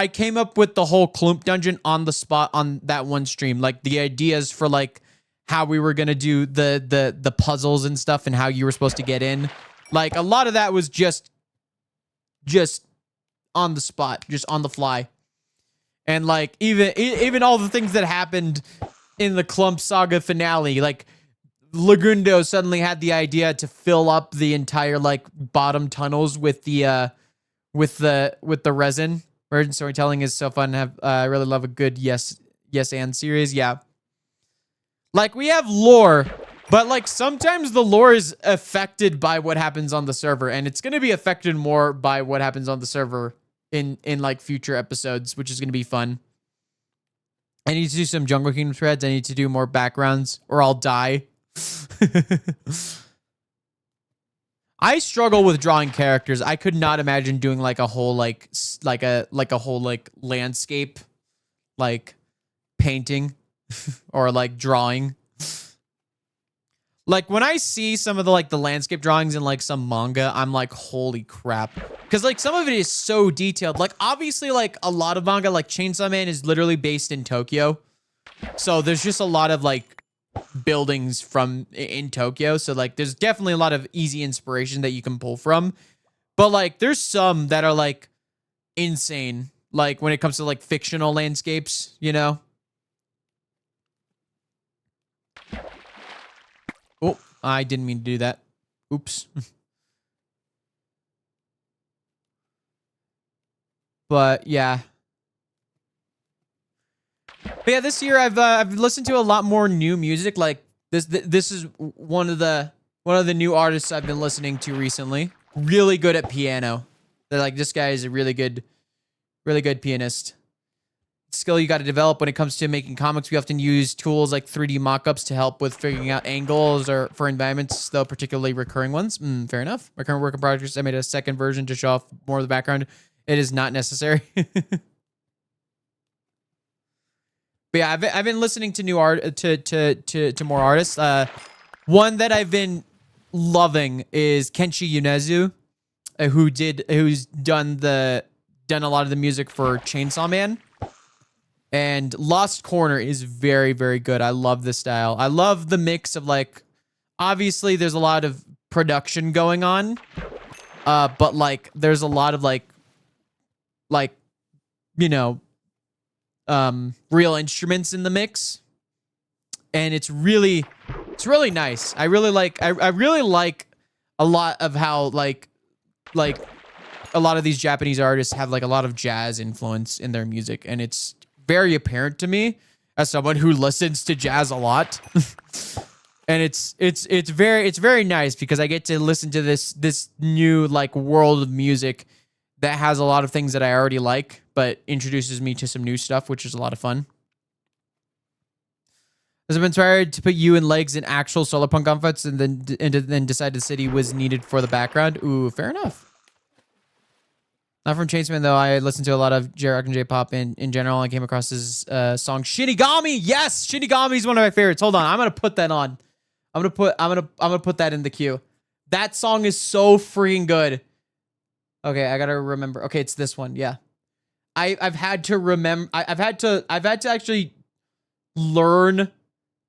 came up with the whole Clump dungeon on the spot on that one stream. Like, the ideas for, like, how we were going to do the puzzles and stuff and how you were supposed to get in. Like, a lot of that was just on the spot, just on the fly. And, like, even all the things that happened in the Clump Saga finale, like, Lagundo suddenly had the idea to fill up the entire, like, bottom tunnels with the resin. Virgin storytelling is so fun. I really love a good yes and series. Yeah. Like, we have lore, but, like, sometimes the lore is affected by what happens on the server, and it's going to be affected more by what happens on the server in like, future episodes, which is going to be fun. I need to do some Jungle Kingdom threads. I need to do more backgrounds, or I'll die. I struggle with drawing characters. I could not imagine doing like a whole like a whole like landscape, like painting or like drawing. Like, when I see some of the like the landscape drawings in like some manga, I'm like, holy crap. Because like some of it is so detailed. Like, obviously, like a lot of manga, like Chainsaw Man is literally based in Tokyo. So there's just a lot of like buildings in Tokyo. So like there's definitely a lot of easy inspiration that you can pull from. But like there's some that are like insane. Like when it comes to like fictional landscapes, you know? Oh, I didn't mean to do that. Oops. But yeah. But yeah, this year I've listened to a lot more new music. Like this is one of the new artists I've been listening to recently. Really good at piano. They're like, this guy is a really good pianist. Skill you got to develop when it comes to making comics. We often use tools like 3D mockups to help with figuring out angles or for environments, though particularly recurring ones. Fair enough. My current work in projects, I made a second version to show off more of the background. It is not necessary. But yeah, I've been listening to new art to more artists. One that I've been loving is Kenshi Yonezu, who's done a lot of the music for Chainsaw Man. And Lost Corner is very, very good. I love this style. I love the mix of like, obviously there's a lot of production going on, but like there's a lot of like you know, real instruments in the mix, and it's really nice. I really like a lot of how like a lot of these Japanese artists have like a lot of jazz influence in their music, and it's very apparent to me as someone who listens to jazz a lot. And it's very nice because I get to listen to this new like world of music that has a lot of things that I already like, but introduces me to some new stuff, which is a lot of fun. Has it been inspired to put you and Legs in actual Solarpunk outfits and then decide the city was needed for the background? Ooh, fair enough. Not from Chainsman though. I listened to a lot of J-Rock and J-Pop in general. I came across his song Shinigami. Yes, Shinigami is one of my favorites. Hold on, I'm gonna put that on. I'm gonna put that in the queue. That song is so freaking good. Okay, I gotta remember. Okay, it's this one. Yeah, I've had to remember. I've had to actually learn.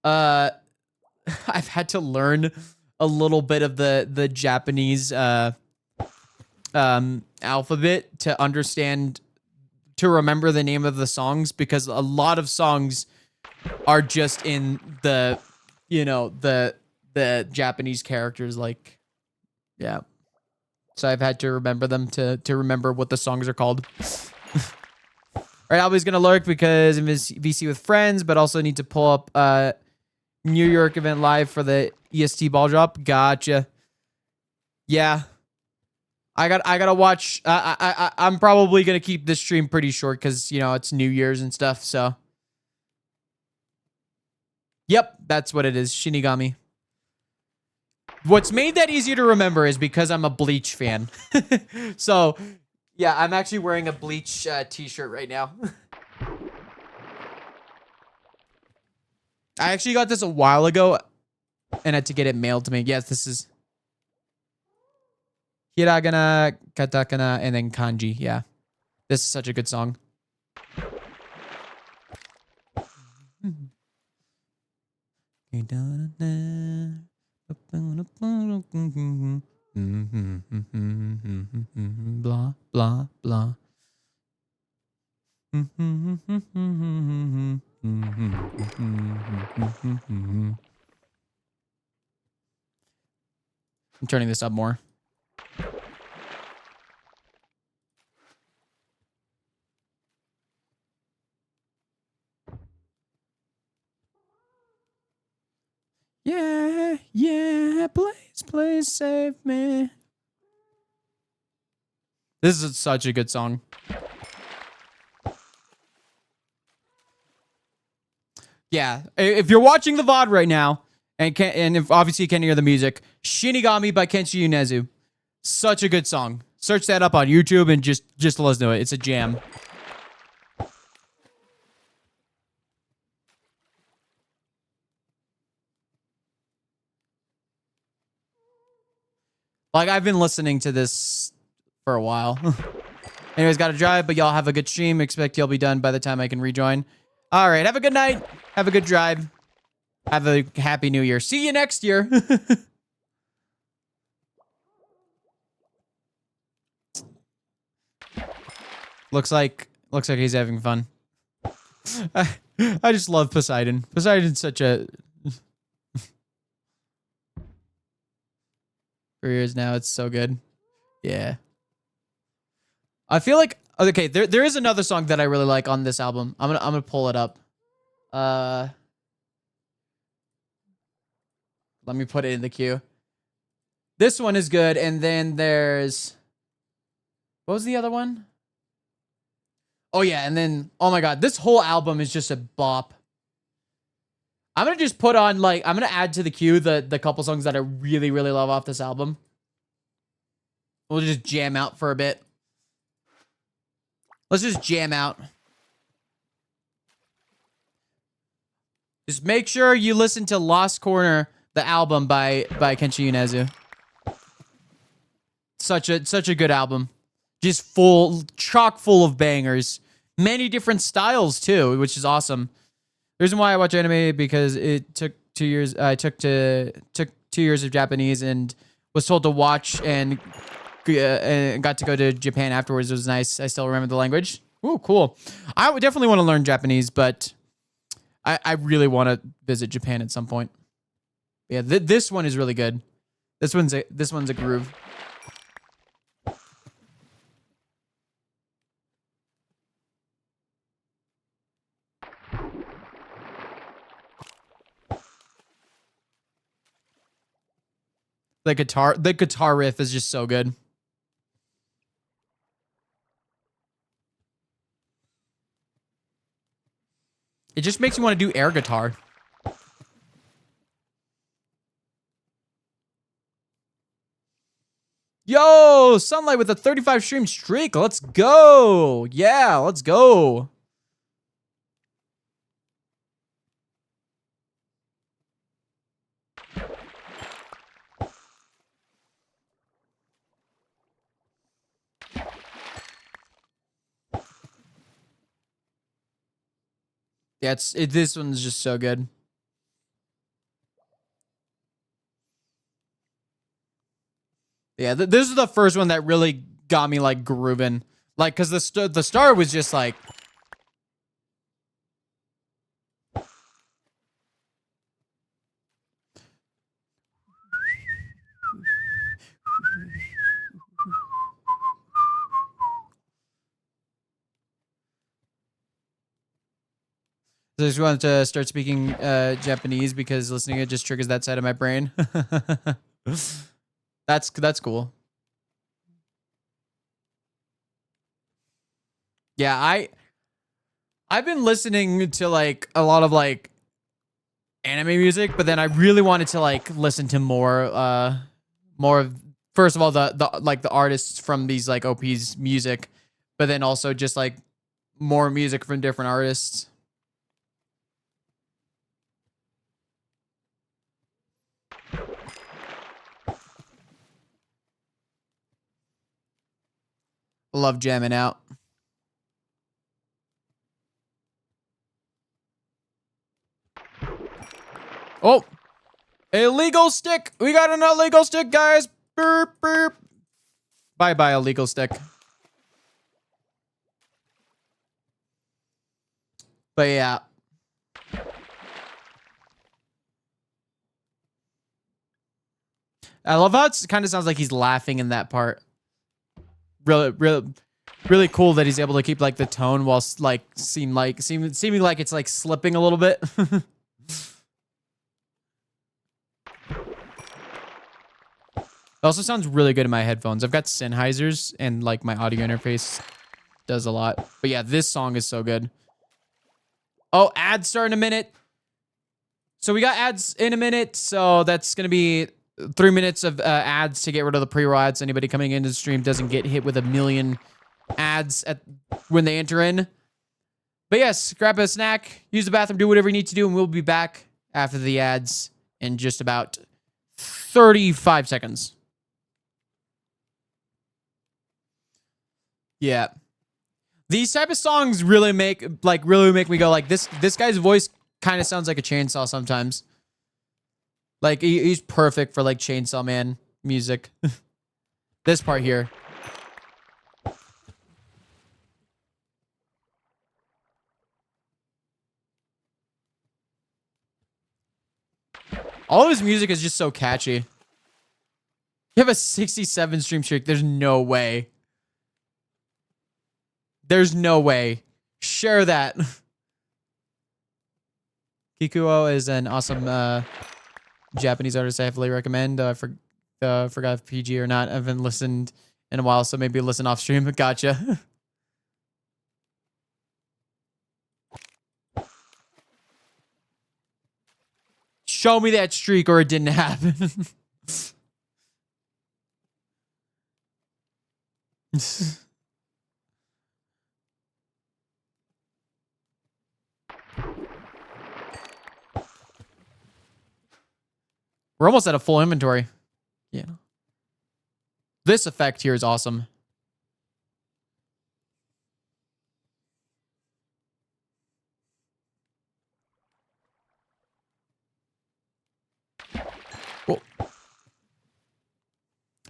I've had to learn a little bit of the Japanese alphabet to understand, to remember the name of the songs, because a lot of songs are just in the, you know, the Japanese characters, like, yeah. So I've had to remember them to remember what the songs are called. All right, Alby's gonna lurk because of his VC with friends, but also need to pull up New York event live for the EST ball drop. Gotcha. Yeah. I gotta watch. I'm probably gonna keep this stream pretty short because, you know, it's New Year's and stuff. So, yep, that's what it is. Shinigami. What's made that easier to remember is because I'm a Bleach fan. So, yeah, I'm actually wearing a Bleach t-shirt right now. I actually got this a while ago and had to get it mailed to me. Yes, this is hiragana, katakana, and then kanji. Yeah. This is such a good song. Blah, blah, blah. I'm turning this up more. Yeah, yeah, please save me. This is such a good song. Yeah, if you're watching the VOD right now, and if obviously you can't hear the music, Shinigami by Kenshi Yonezu. Such a good song. Search that up on YouTube and just listen to it. It's a jam. Like, I've been listening to this for a while. Anyways, gotta drive, but y'all have a good stream. Expect y'all be done by the time I can rejoin. All right, have a good night. Have a good drive. Have a happy new year. See you next year. Looks like he's having fun. I just love Poseidon. Poseidon's such a... For years now, it's so good. Yeah. I feel like... Okay, there is another song that I really like on this album. I'm gonna pull it up. Let me put it in the queue. This one is good, and then there's... What was the other one? Oh, yeah, and then... Oh, my God. This whole album is just a bop. I'm going to just put on, like... I'm going to add to the queue the couple songs that I really, really love off this album. We'll just jam out for a bit. Let's just jam out. Just make sure you listen to Lost Corner, the album by Kenshi Yonezu. Such a good album. Just chock full of bangers. Many different styles too, which is awesome. The reason why I watch anime because it took 2 years. I took 2 years of Japanese and was told to watch and got to go to Japan afterwards. It was nice. I still remember the language. Ooh, cool. I would definitely want to learn Japanese, but I really want to visit Japan at some point. Yeah, this one is really good. This one's a groove. The guitar riff is just so good. It just makes you want to do air guitar. Yo, Sunlight with a 35 stream streak. Let's go. Yeah, let's go. Yeah, this one's just so good. Yeah, this is the first one that really got me like grooving. Like, cause the start was just like. I just wanted to start speaking Japanese because listening to it just triggers that side of my brain. That's cool. Yeah, I've been listening to like a lot of like anime music, but then I really wanted to like listen to more of, first of all, the like the artists from these like OP's music, but then also just like more music from different artists. Love jamming out. Oh, illegal stick. We got an illegal stick, guys. Burp, burp. Bye-bye, illegal stick. But yeah. I love how it kind of sounds like he's laughing in that part. Really cool that he's able to keep like the tone while like seeming like it's like slipping a little bit. It also sounds really good in my headphones. I've got Sennheisers and like my audio interface does a lot. But yeah, this song is so good. Oh, ads start in a minute. So we got ads in a minute. So that's going to be 3 minutes of ads to get rid of the pre-roll ads. Anybody coming into the stream doesn't get hit with a million ads when they enter in. But yes, grab a snack, use the bathroom, do whatever you need to do, and we'll be back after the ads in just about 35 seconds. Yeah. These type of songs really make me go like this guy's voice kind of sounds like a Chainsaw sometimes. Like he's perfect for like Chainsaw Man music. This part here. All of his music is just so catchy. You have a 67 stream streak. There's no way. There's no way. Share that. Kikuo is an awesome Japanese artist I heavily recommend. I forgot if PG or not. I haven't listened in a while, so maybe listen off stream. Gotcha. Show me that streak or it didn't happen. We're almost at a full inventory. Yeah. This effect here is awesome. Oh.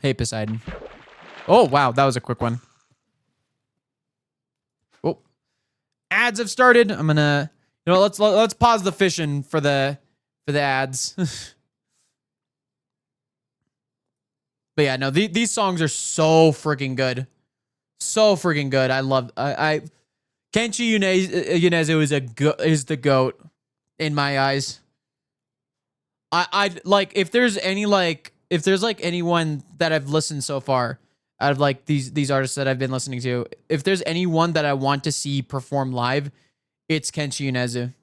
Hey, Poseidon. Oh, wow. That was a quick one. Oh. Ads have started. I'm gonna, let's pause the fishing for the ads. But yeah, no, these songs are so freaking good. So freaking good. I love Kenshi Yonezu is the GOAT in my eyes. I like if there's anyone that I've listened so far out of like these artists that I've been listening to, if there's anyone that I want to see perform live, it's Kenshi Yonezu.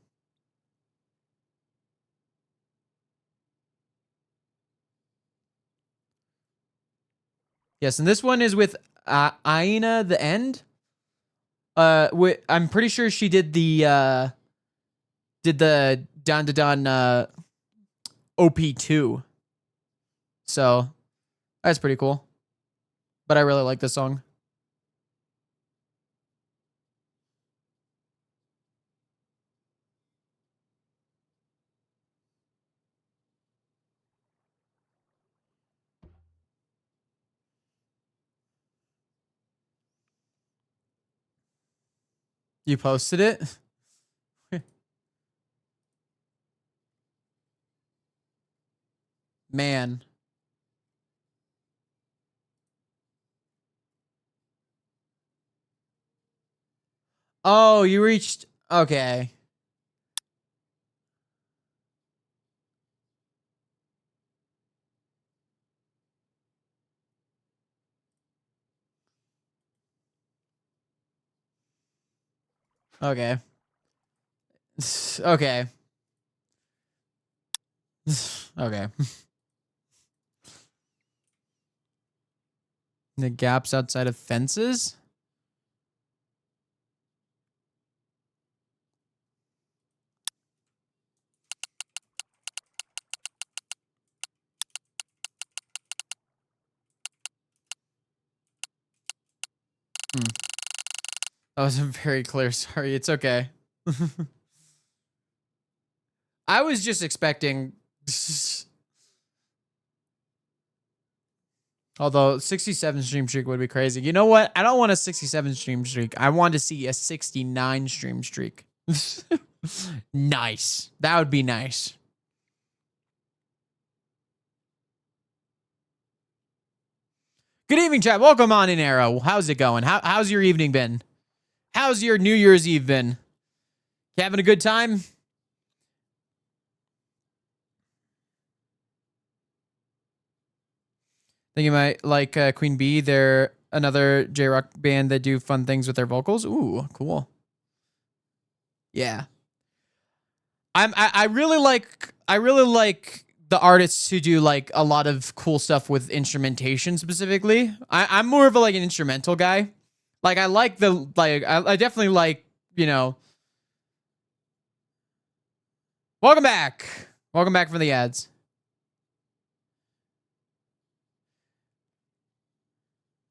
Yes, and this one is with Aina the End. I'm pretty sure she did the Don Da Don OP2. So that's pretty cool. But I really like this song. You posted it? Man. Oh, you reached. Okay. Okay. Okay. Okay. The gaps outside of fences? Hmm. That wasn't very clear. Sorry. It's okay. I was just expecting. Although 67 stream streak would be crazy. You know what? I don't want a 67 stream streak. I want to see a 69 stream streak. Nice. That would be nice. Good evening, chat. Welcome on in, Arrow. How's it going? How's your evening been? How's your New Year's Eve been? You having a good time? Think you might like Queen Bee. They're another J-Rock band that do fun things with their vocals. Ooh, cool. Yeah. I really like the artists who do like a lot of cool stuff with instrumentation specifically. I'm more of like an instrumental guy. Like I like the I definitely like, you know. Welcome back. Welcome back from the ads.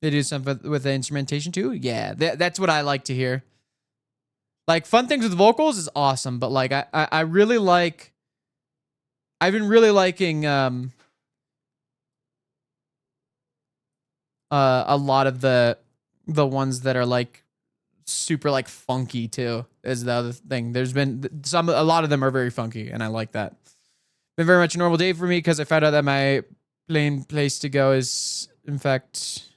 They do something with the instrumentation too? Yeah, that's what I like to hear. Like fun things with vocals is awesome, but like I really like I've been really liking a lot of the ones that are like super like funky too is the other thing. There's been a lot of them are very funky and I like that. Been very much a normal day for me because I found out that my plane place to go is in fact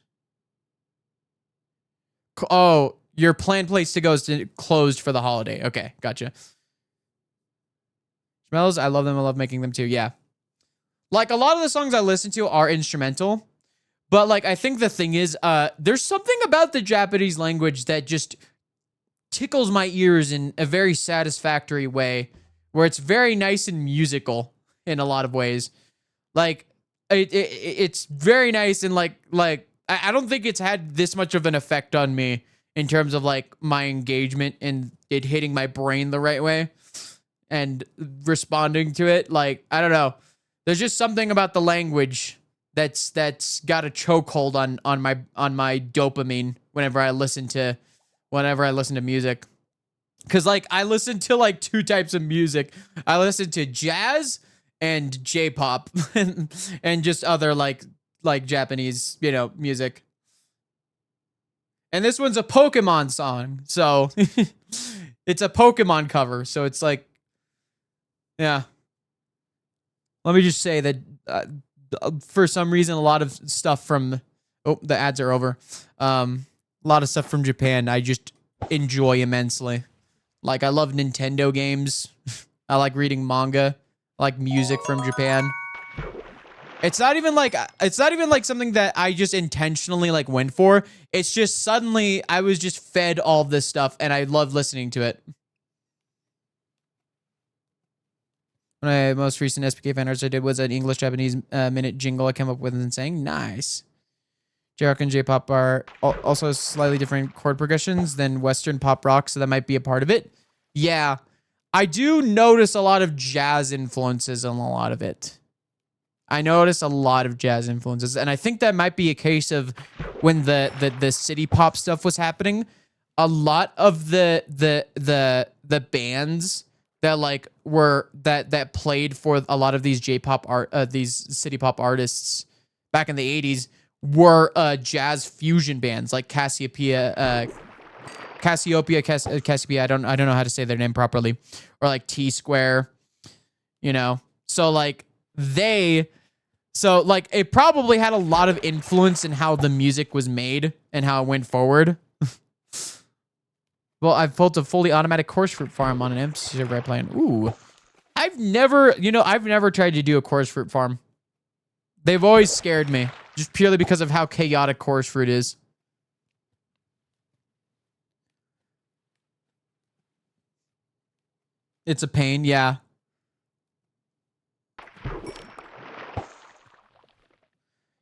your planned place to go is closed for the holiday. Okay, gotcha. Smells, I love them. I love making them too. Yeah. Like a lot of the songs I listen to are instrumental, but like I think the thing is, there's something about the Japanese language that just tickles my ears in a very satisfactory way, where it's very nice and musical in a lot of ways. Like it's very nice and like I don't think it's had this much of an effect on me in terms of like my engagement and it hitting my brain the right way and responding to it. Like I don't know, there's just something about the language that's got a chokehold on my dopamine whenever I listen to music. Cause like I listen to like two types of music. I listen to jazz and J-pop and just other like Japanese, you know, music. And this one's a Pokemon song. So it's a Pokemon cover. So it's like, yeah. Let me just say that for some reason, a lot of stuff from, the ads are over. A lot of stuff from Japan I just enjoy immensely. Like I love Nintendo games. I like reading manga. I like music from Japan. It's not even like something that I just intentionally like went for. It's just suddenly I was just fed all this stuff and I love listening to it. My most recent SPK fan arts I did was an English Japanese minute jingle I came up with and saying nice. J-rock and J-pop are also slightly different chord progressions than Western pop rock, so that might be a part of it. Yeah, I do notice a lot of jazz influences in a lot of it. I notice a lot of jazz influences, and I think that might be a case of when the city pop stuff was happening. A lot of the bands that like were that played for a lot of these J-pop art these city pop artists back in the 80s were jazz fusion bands like Cassiopeia. I don't know how to say their name properly, or like T Square, you know. So like it probably had a lot of influence in how the music was made and how it went forward. Well, I've built a fully automatic course fruit farm on an empty server I play in. Ooh, I've never tried to do a course fruit farm. They've always scared me, just purely because of how chaotic course fruit is. It's a pain, yeah.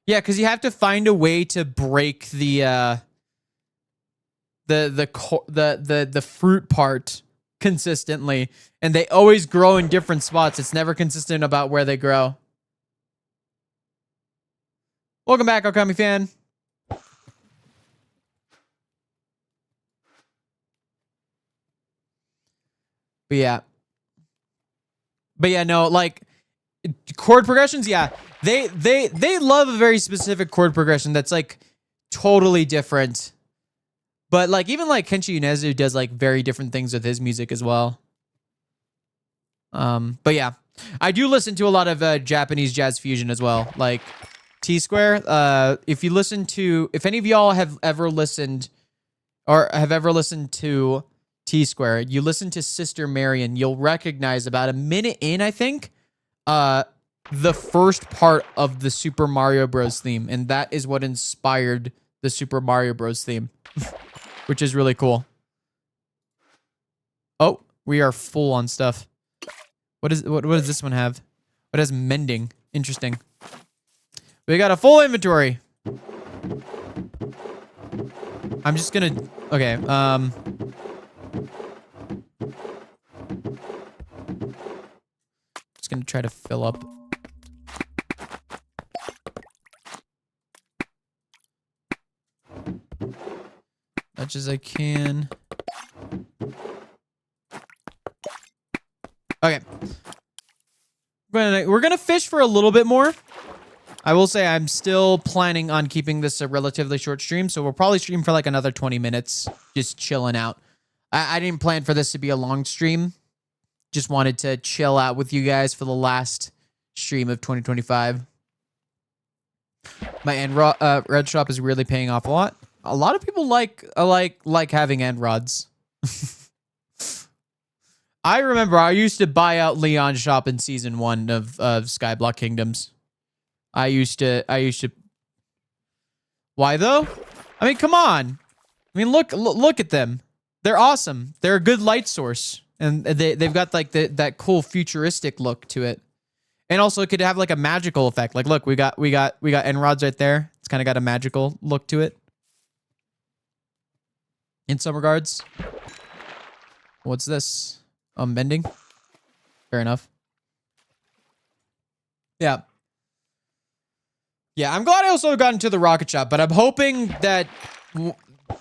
Yeah, because you have to find a way to break the fruit part consistently, and they always grow in different spots. It's never consistent about where they grow. Welcome back, Okami fan. But yeah, no, like chord progressions, yeah. They love a very specific chord progression that's like totally different. But like even like Kenshi Yonezu does like very different things with his music as well. But yeah, I do listen to a lot of Japanese jazz fusion as well, like T Square. If any of y'all have ever listened to T Square, you listen to Sister Marion, you'll recognize about a minute in, I think, the first part of the Super Mario Bros. Theme, and that is what inspired the Super Mario Bros. Theme, which is really cool. Oh, we are full on stuff. What does this one have? It has mending. Interesting. We got a full inventory. I'm just gonna... Okay, just gonna try to fill up. Much as I can. Okay. We're gonna fish for a little bit more. I will say I'm still planning on keeping this a relatively short stream, so we'll probably stream for like another 20 minutes, just chilling out. I didn't plan for this to be a long stream. Just wanted to chill out with you guys for the last stream of 2025. My end red shop is really paying off a lot. A lot of people like having end rods. I remember I used to buy out Leon's shop in season 1 of Skyblock Kingdoms. I used to. Why though? I mean, come on. I mean, look at them. They're awesome. They're a good light source, and they've got like that cool futuristic look to it, and also it could have like a magical effect. Like, look, we got end rods right there. It's kind of got a magical look to it, in some regards. What's this? Bending. Fair enough. Yeah. Yeah, I'm glad I also got into the rocket shop, but I'm hoping that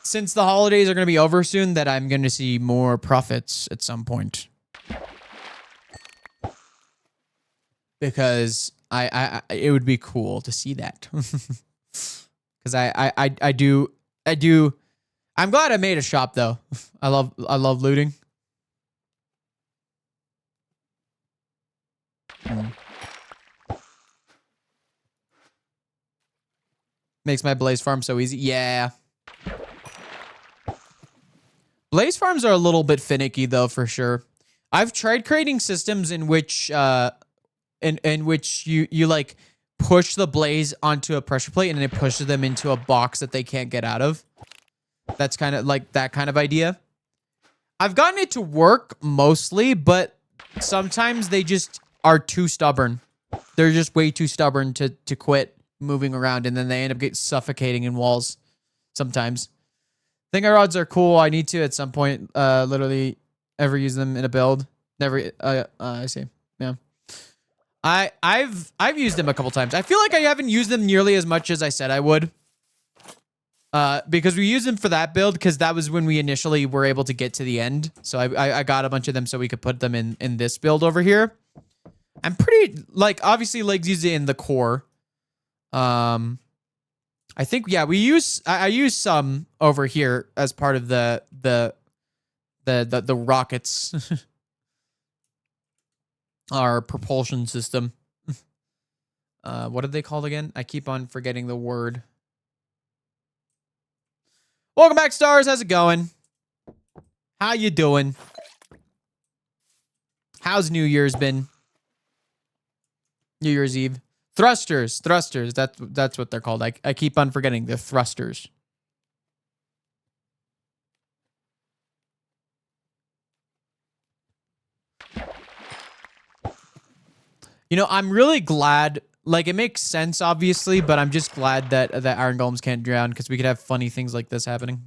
since the holidays are going to be over soon, that I'm going to see more profits at some point. Because it would be cool to see that. Because I do. I'm glad I made a shop though. I love looting. Makes my blaze farm so easy. Yeah. Blaze farms are a little bit finicky though, for sure. I've tried creating systems in which in which you like push the blaze onto a pressure plate and it pushes them into a box that they can't get out of. That's kind of like that kind of idea. I've gotten it to work mostly, but sometimes they just are too stubborn. They're just way too stubborn to quit. moving around, and then they end up getting suffocating in walls sometimes. Thinger rods are cool. I need to at some point literally ever use them in a build. Never I see. Yeah. I've used them a couple times. I feel like I haven't used them nearly as much as I said I would. Because we used them for that build because that was when we initially were able to get to the end. So I got a bunch of them so we could put them in this build over here. I'm pretty, like, obviously legs use it in the core. I think, yeah, I use some over here as part of the rockets. Our propulsion system. What are they called again? I keep on forgetting the word. Welcome back, Stars. How's it going? How you doing? How's New Year's been? New Year's Eve. Thrusters. That's what they're called. I keep on forgetting. They're thrusters. You know, I'm really glad. Like, it makes sense, obviously, but I'm just glad that iron golems can't drown because we could have funny things like this happening.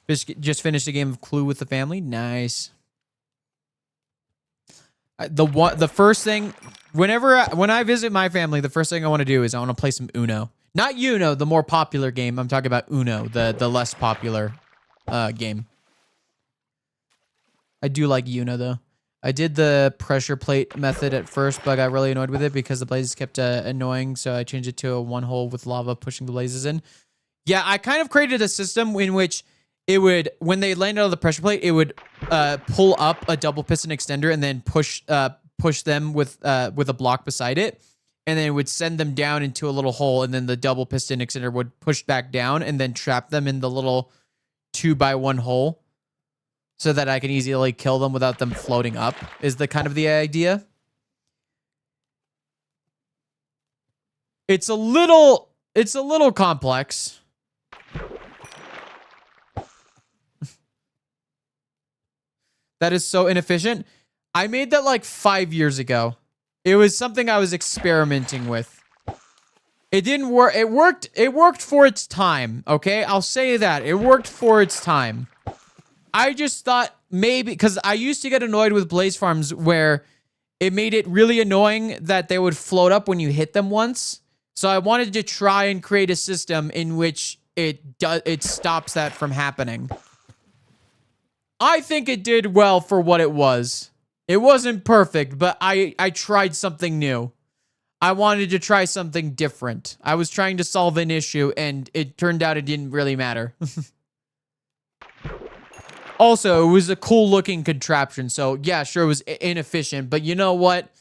Just finished a game of Clue with the family. Nice. The first thing, when I visit my family, the first thing I want to do is I want to play some Uno. Not Uno, the more popular game. I'm talking about Uno, the less popular game. I do like Uno though. I did the pressure plate method at first, but I got really annoyed with it because the blazes kept annoying, so I changed it to a one hole with lava pushing the blazes in. Yeah, I kind of created a system in which it would, when they landed on the pressure plate, it would pull up a double piston extender and then push them with a block beside it, and then it would send them down into a little hole, and then the double piston extender would push back down and then trap them in the little 2x1 hole, so that I can easily kill them without them floating up, is the kind of the idea. It's a little complex. That is so inefficient. I made that like 5 years ago. It was something I was experimenting with. It didn't work. It worked for its time, okay? I'll say that. It worked for its time. I just thought maybe, because I used to get annoyed with blaze farms where it made it really annoying that they would float up when you hit them once. So I wanted to try and create a system in which it stops that from happening. I think it did well for what it was. It wasn't perfect, but I tried something new. I wanted to try something different. I was trying to solve an issue, and it turned out it didn't really matter. Also, it was a cool looking contraption, so yeah, sure, it was inefficient, but you know what?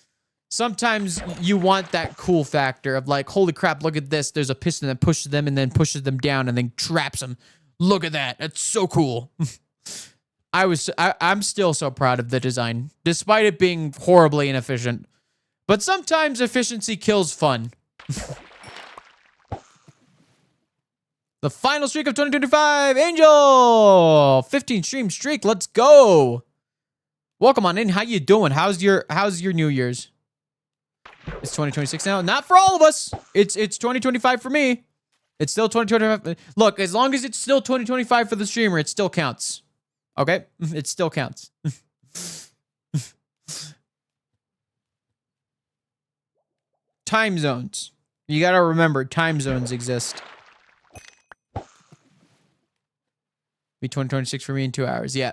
Sometimes you want that cool factor of like, holy crap, look at this. There's a piston that pushes them and then pushes them down and then traps them. Look at that. That's so cool. I'm still so proud of the design, despite it being horribly inefficient. But sometimes efficiency kills fun. The final streak of 2025, Angel! 15 stream streak, let's go! Welcome on in, how you doing? How's your New Year's? It's 2026 now? Not for all of us! It's 2025 for me. It's still 2025. Look, as long as it's still 2025 for the streamer, it still counts. Okay? It still counts. Time zones. You gotta remember, time zones exist. Be 2026 for me in 2 hours. Yeah.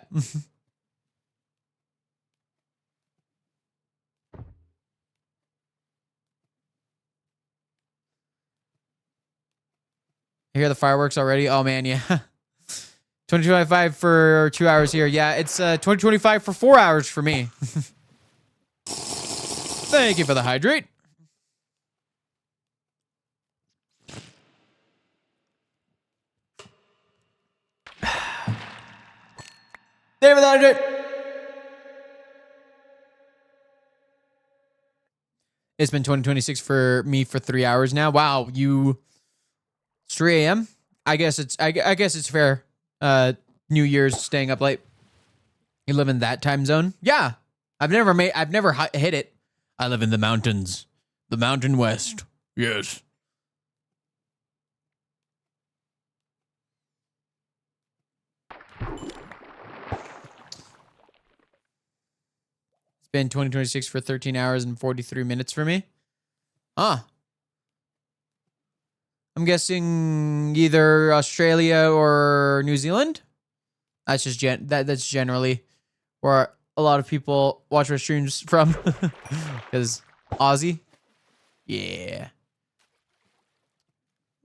I hear the fireworks already. Oh man, yeah. 2025 for 2 hours here. Yeah, it's 2025 for 4 hours for me. Thank you for the hydrate. There for the hydrate. It's been 2026 for me for 3 hours now. Wow, it's 3 a.m. I guess it's fair. New Year's staying up late. You live in that time zone? Yeah. I've never hit it. I live in the mountains. The Mountain West. Yes. It's been 2026 for 13 hours and 43 minutes for me. Ah. I'm guessing either Australia or New Zealand. That's just that's generally where a lot of people watch our streams from. Because Aussie. Yeah.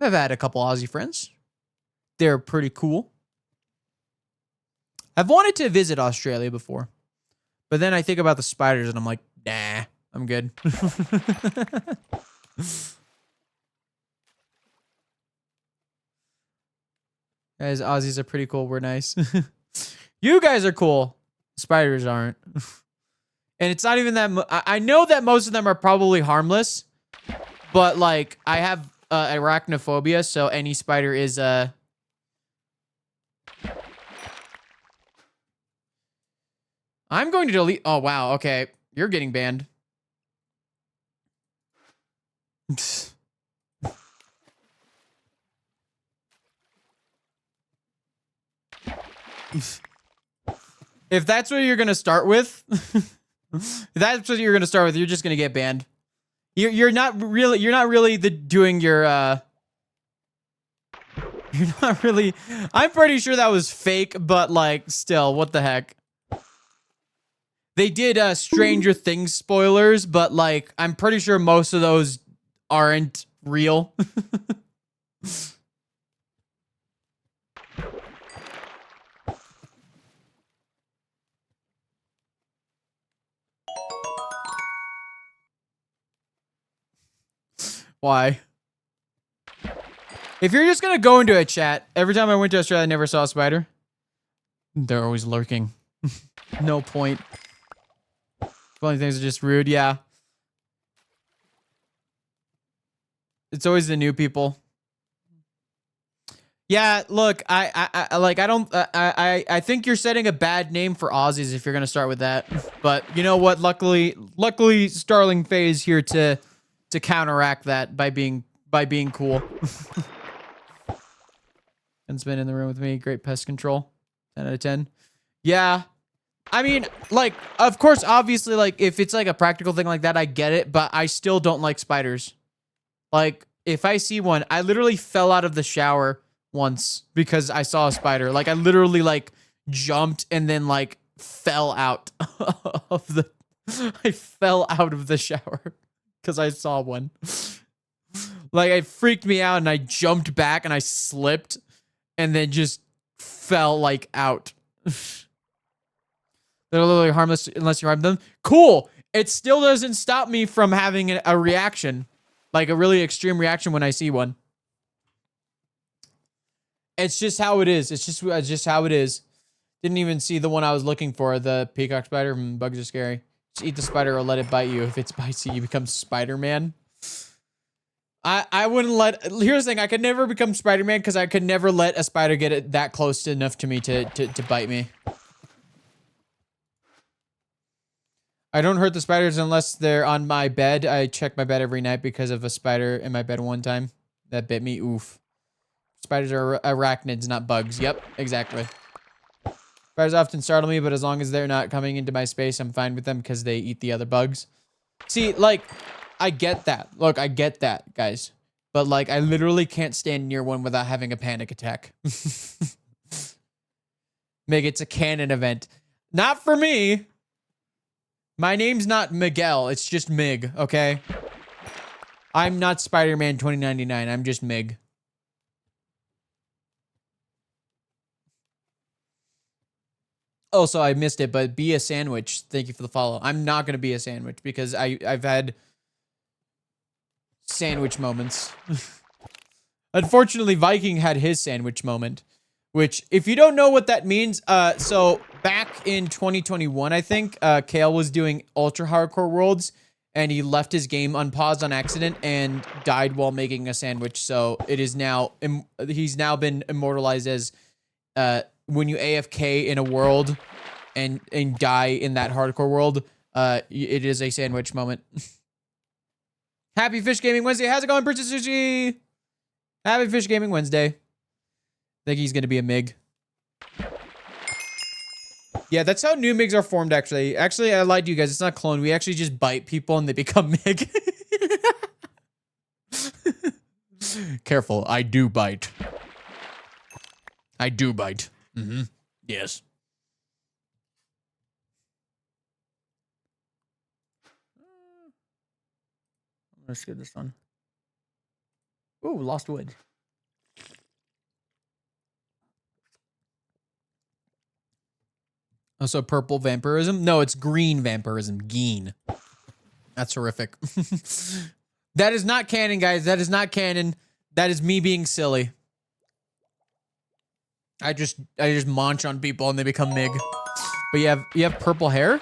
I've had a couple Aussie friends. They're pretty cool. I've wanted to visit Australia before. But then I think about the spiders and I'm like, nah, I'm good. Guys, Aussies are pretty cool. We're nice. You guys are cool. Spiders aren't. And it's not even that... I know that most of them are probably harmless. But, like, I have arachnophobia, so any spider is... I'm going to delete... Oh, wow. Okay. You're getting banned. If that's what you're going to start with... if that's what you're going to start with, you're just going to get banned. You're not really doing your... You're not really... I'm pretty sure that was fake, but, like, still, what the heck? They did Stranger Things spoilers, but, like, I'm pretty sure most of those aren't real. Why? If you're just gonna go into a chat, every time I went to Australia, I never saw a spider. They're always lurking. No point. Funny things are just rude, yeah. It's always the new people. Yeah, look, I think you're setting a bad name for Aussies if you're gonna start with that. But you know what? Luckily, Starling Faye is here to counteract that by being cool. Ben's been in the room with me. Great pest control. 10 out of 10. Yeah. I mean, like, of course, obviously, like, if it's like a practical thing like that, I get it, but I still don't like spiders. Like, if I see one, I literally fell out of the shower once because I saw a spider. Like, I literally, like, jumped and then, like, fell out of the... I fell out of the shower because I saw one. Like, it freaked me out and I jumped back and I slipped and then just fell, like, out. They're literally harmless unless you harm them. Cool. It still doesn't stop me from having a reaction. Like a really extreme reaction when I see one. It's just how it is. It's just how it is. Didn't even see the one I was looking for. The peacock spider. Bugs are scary. Just eat the spider or let it bite you. If it bites you, you become Spider-Man. I wouldn't let... Here's the thing. I could never become Spider-Man because I could never let a spider get it that close enough to me to bite me. I don't hurt the spiders unless they're on my bed. I check my bed every night because of a spider in my bed one time that bit me. Oof. Spiders are arachnids, not bugs. Yep, exactly. Spiders often startle me, but as long as they're not coming into my space, I'm fine with them because they eat the other bugs. See, like, I get that. Look, I get that, guys. But, like, I literally can't stand near one without having a panic attack. Meg, it's a canon event. Not for me. My name's not Miguel. It's just Mig, okay? I'm not Spider-Man 2099. I'm just Mig. Also, I missed it, but be a sandwich. Thank you for the follow. I'm not going to be a sandwich because I've had sandwich moments. Unfortunately, Viking had his sandwich moment, which, if you don't know what that means, so back in 2021, I think, Kale was doing Ultra Hardcore Worlds, and he left his game unpaused on accident and died while making a sandwich. So it is now, he's now been immortalized as, when you AFK in a world and die in that hardcore world, it is a sandwich moment. Happy Fish Gaming Wednesday. How's it going, Princess Sushi? Happy Fish Gaming Wednesday. I think he's going to be a MIG. Yeah, that's how new MIGs are formed, actually. Actually, I lied to you guys. It's not clone. We actually just bite people and they become MIG. Careful. I do bite. I do bite. Mm-hmm. Yes. Let's get this one. Ooh, lost wood. Also, purple vampirism? No, it's green vampirism. Geen. That's horrific. That is not canon, guys. That is not canon. That is me being silly. I just munch on people and they become MIG. But you have purple hair?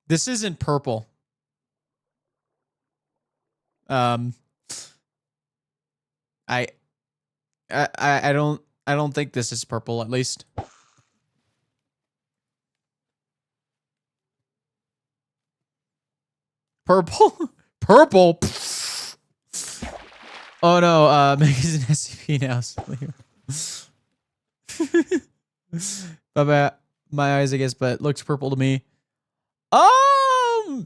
This isn't purple. I don't think this is purple, at least. Purple? Purple? Oh no, Megan's an SCP now. Bye-bye. My eyes, I guess, but it looks purple to me.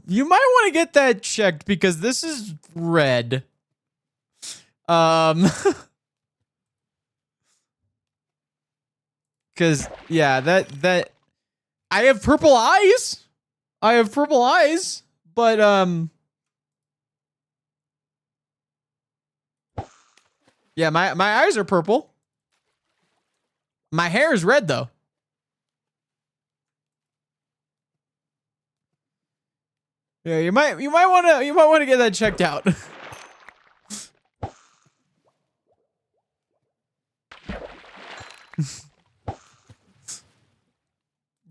You might want to get that checked because this is red. Cause yeah, that I have purple eyes. I have purple eyes, but yeah, my eyes are purple. My hair is red though. Yeah, you might want to get that checked out.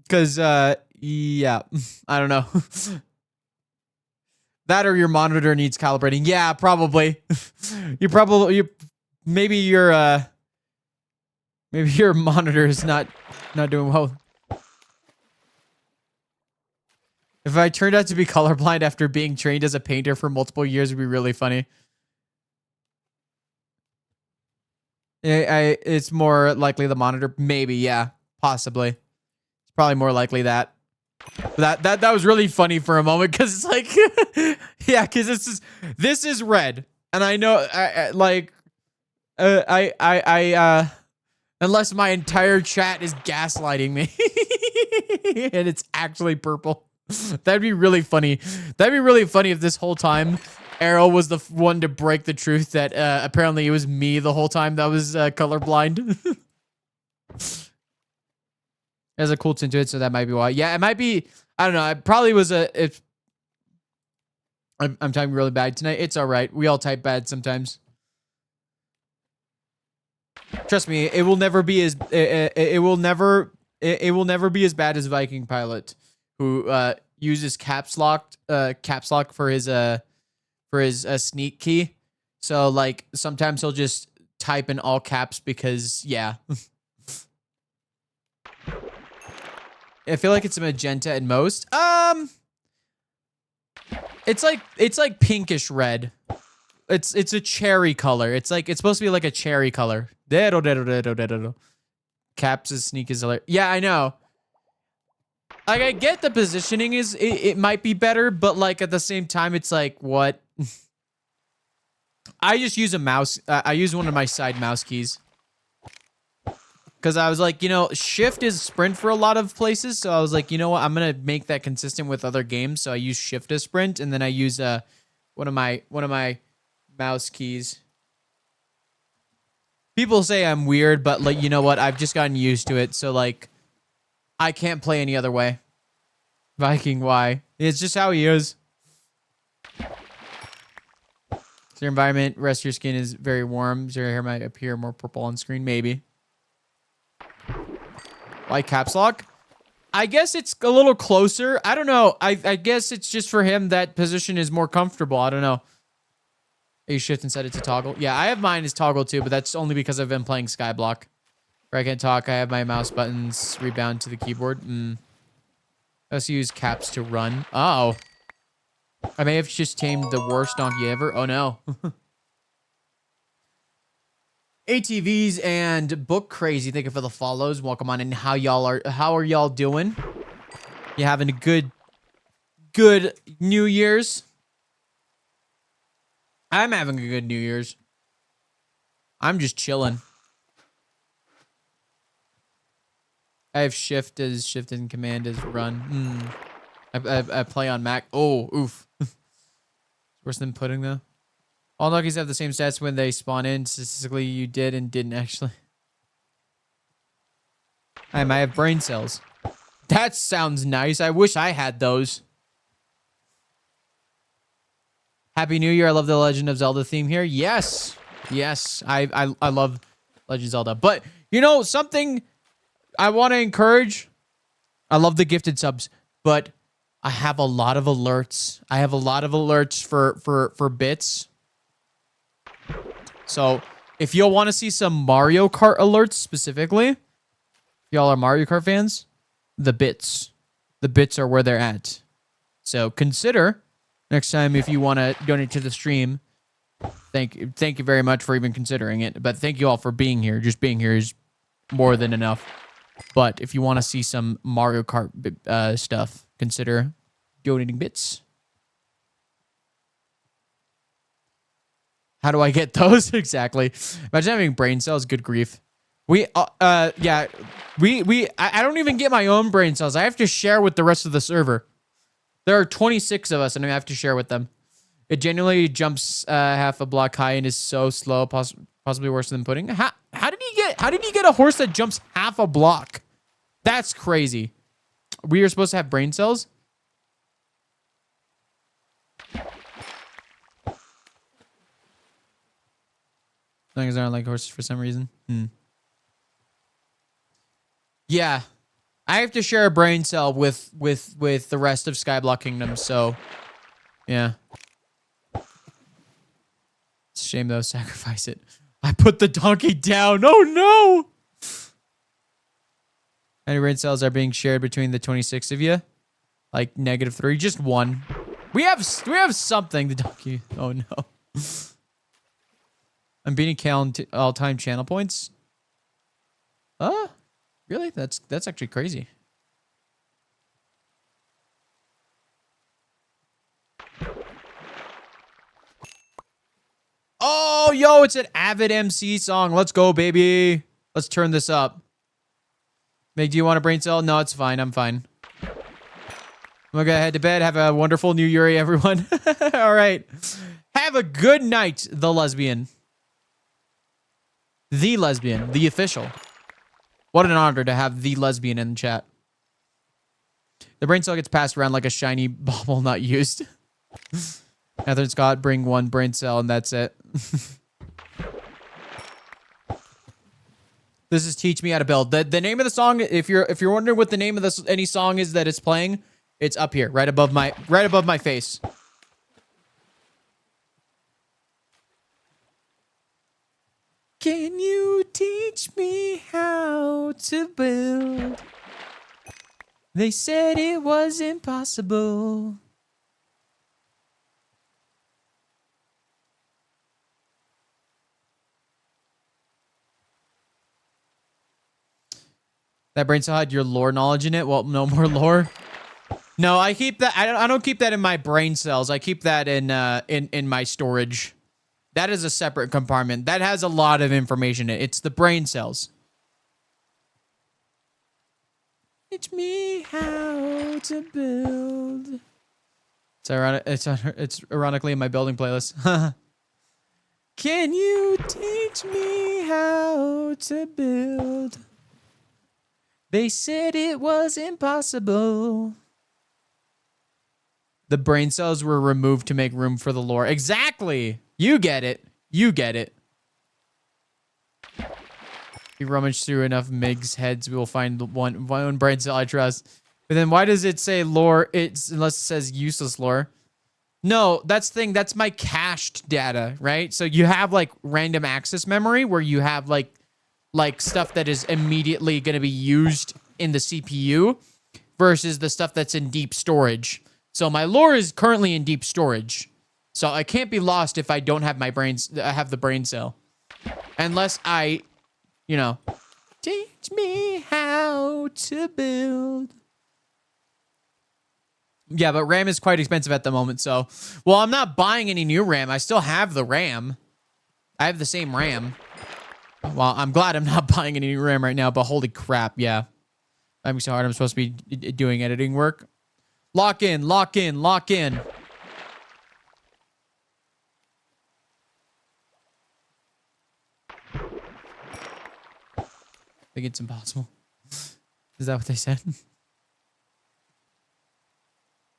Cuz yeah, I don't know. That or your monitor needs calibrating. Yeah, probably. Maybe your monitor is not doing well. If I turned out to be colorblind after being trained as a painter for multiple years, it'd be really funny. It's more likely the monitor. Maybe, yeah. Possibly. It's probably more likely that. That was really funny for a moment because it's like, yeah, because this is red, and I know, unless my entire chat is gaslighting me, and it's actually purple. That'd be really funny. That'd be really funny if this whole time Arrow was the one to break the truth that apparently it was me the whole time that was colorblind. There's a cool tint to it, so that might be why. Yeah, it might be. I don't know. It probably was I'm typing really bad tonight. It's all right. We all type bad sometimes. Trust me, it will never be as it will never be as bad as Viking Pilot, who uses caps lock for his sneak key. So like sometimes he'll just type in all caps because yeah. I feel like it's a magenta at most. It's like pinkish red. It's a cherry color. It's supposed to be like a cherry color. Caps' sneak is hilarious. Yeah, I know. Like I get the positioning is it might be better, but like at the same time, it's like what? I just use a mouse. I use one of my side mouse keys. Because I was like, you know, shift is sprint for a lot of places. So I was like, you know what? I'm going to make that consistent with other games. So I use shift as sprint. And then I use one of my mouse keys. People say I'm weird, but like, you know what? I've just gotten used to it. So like, I can't play any other way. Viking, why? It's just how he is. So your environment, rest of your skin is very warm. So your hair might appear more purple on screen. Maybe. Like caps lock? I guess it's a little closer. I don't know. I guess it's just for him that position is more comfortable. I don't know. You shift and set it to toggle. Yeah, I have mine as toggle too, but that's only because I've been playing Skyblock. Where I can talk, I have my mouse buttons rebound to the keyboard. Let's use caps to run. Oh. I may have just tamed the worst donkey ever. Oh no. ATVs and Book Crazy, thank you for the follows. Welcome on in. How are y'all doing? You having a good New Year's? I'm having a good New Year's. I'm just chilling. I have shift and command as run. I play on Mac. Oh, oof. Worse than pudding though. All donkeys have the same stats when they spawn in. Statistically, you did and didn't actually. I might have brain cells. That sounds nice. I wish I had those. Happy New Year. I love the Legend of Zelda theme here. Yes. Yes. I love Legend of Zelda. But, you know, something I want to encourage. I love the gifted subs, but I have a lot of alerts. I have a lot of alerts for bits. So, if y'all want to see some Mario Kart alerts specifically, if y'all are Mario Kart fans, the bits are where they're at. So, consider next time if you want to donate to the stream. Thank you very much for even considering it. But thank you all for being here. Just being here is more than enough. But if you want to see some Mario Kart stuff, consider donating bits. How do I get those? Exactly. Imagine having brain cells. Good grief. I don't even get my own brain cells. I have to share with the rest of the server. There are 26 of us, and I have to share with them. It genuinely jumps half a block high and is so slow, possibly worse than pudding. How did he get a horse that jumps half a block? That's crazy. We are supposed to have brain cells. Things aren't like horses for some reason. Yeah, I have to share a brain cell with the rest of Skyblock Kingdom. So, yeah. It's a shame though. Sacrifice it. I put the donkey down. Oh no! Any brain cells are being shared between the 26 of you? Like -3, just one. We have something. The donkey. Oh no. I'm beating Cal all-time channel points. Really? That's actually crazy. Oh, yo, it's an Avid MC song. Let's go, baby. Let's turn this up. Meg, do you want a brain cell? No, it's fine. I'm fine. I'm gonna go head to bed. Have a wonderful New Year, everyone. All right. Have a good night, the lesbian. The lesbian. The official. What an honor to have the lesbian in the chat. The brain cell gets passed around like a shiny bauble not used. Heather and Scott bring one brain cell and that's it. This is Teach Me How to Build. The name of the song, if you're wondering what the name of any song is that it's playing, it's up here, right above my face. Can you teach me how to build? They said it was impossible. That brain cell had your lore knowledge in it. Well, no more lore. No, I keep that. I don't keep that in my brain cells. I keep that in my storage. That is a separate compartment. That has a lot of information in it. It's the brain cells. Teach me how to build. It's ironic. It's ironically in my building playlist. Can you teach me how to build? They said it was impossible. The brain cells were removed to make room for the lore. Exactly. You get it. You get it. If you rummage through enough MIGs heads, we will find one brain cell I trust. But then why does it say lore? Unless it says useless lore. No, that's the thing. That's my cached data, right? So you have like random access memory where you have like stuff that is immediately going to be used in the CPU. versus the stuff that's in deep storage. So my lore is currently in deep storage. So I can't be lost if I don't have my brains, I have the brain cell. Unless I, you know, teach me how to build. Yeah, but RAM is quite expensive at the moment, so. Well, I'm not buying any new RAM. I still have the RAM. I have the same RAM. Well, I'm glad I'm not buying any new RAM right now, but holy crap, yeah. I'm so hard. I'm supposed to be doing editing work. Lock in, lock in, lock in. I think it's impossible. Is that what they said?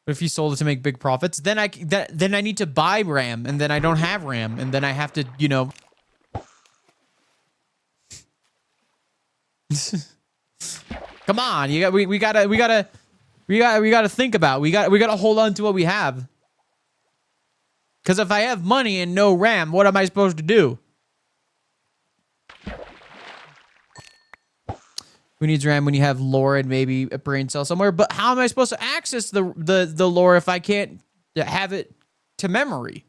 But if you sold it to make big profits, then then I need to buy RAM, and then I don't have RAM, and then I have to, you know. Come on, we gotta think about. We gotta hold on to what we have. Because if I have money and no RAM, what am I supposed to do? Who needs RAM when you have lore and maybe a brain cell somewhere? But how am I supposed to access the lore if I can't have it to memory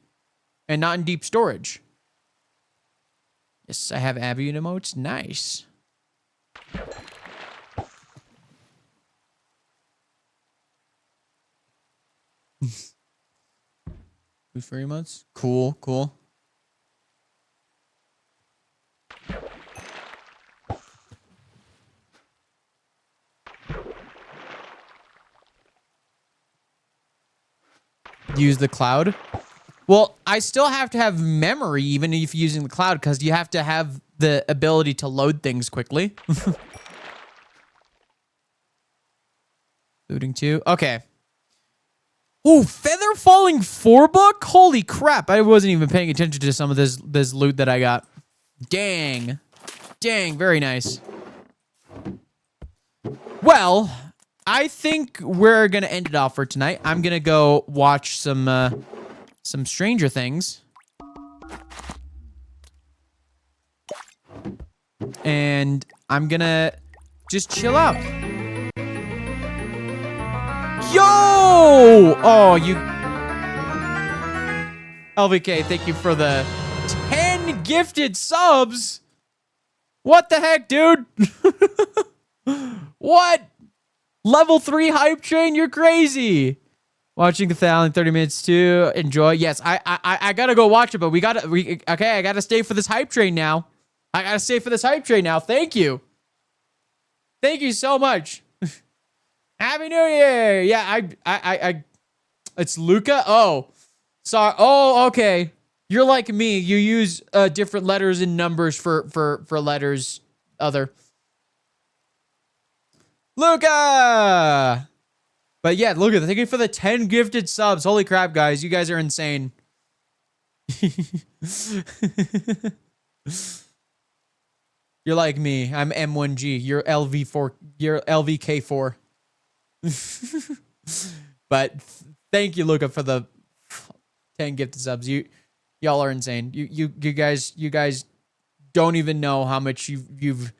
and not in deep storage? Yes, I have Abby emotes. Nice. Food for emotes. Cool, cool. Use the cloud. Well, I still have to have memory even if using the cloud because you have to have the ability to load things quickly. Looting 2. Okay. Ooh, Feather Falling 4 book? Holy crap. I wasn't even paying attention to some of this loot that I got. Dang. Dang, very nice. Well, I think we're gonna end it off for tonight. I'm gonna go watch some Stranger Things. And I'm gonna just chill out. Yo! Oh, you... LVK, thank you for the 10 gifted subs! What the heck, dude? What? Level 3 hype train? You're crazy. Watching the 30 minutes to enjoy. Yes, I gotta go watch it, but okay, I gotta stay for this hype train now. I gotta stay for this hype train now. Thank you. Thank you so much. Happy New Year. Yeah, it's Luca. Oh, sorry. Oh, okay. You're like me. You use different letters and numbers for letters. Other. Luca! But yeah, Luca, thank you for the 10 gifted subs. Holy crap, guys. You guys are insane. You're like me. I'm M1G. You're LV4. You're LVK4. But thank you, Luca, for the 10 gifted subs. Y'all are insane. You guys don't even know how much you've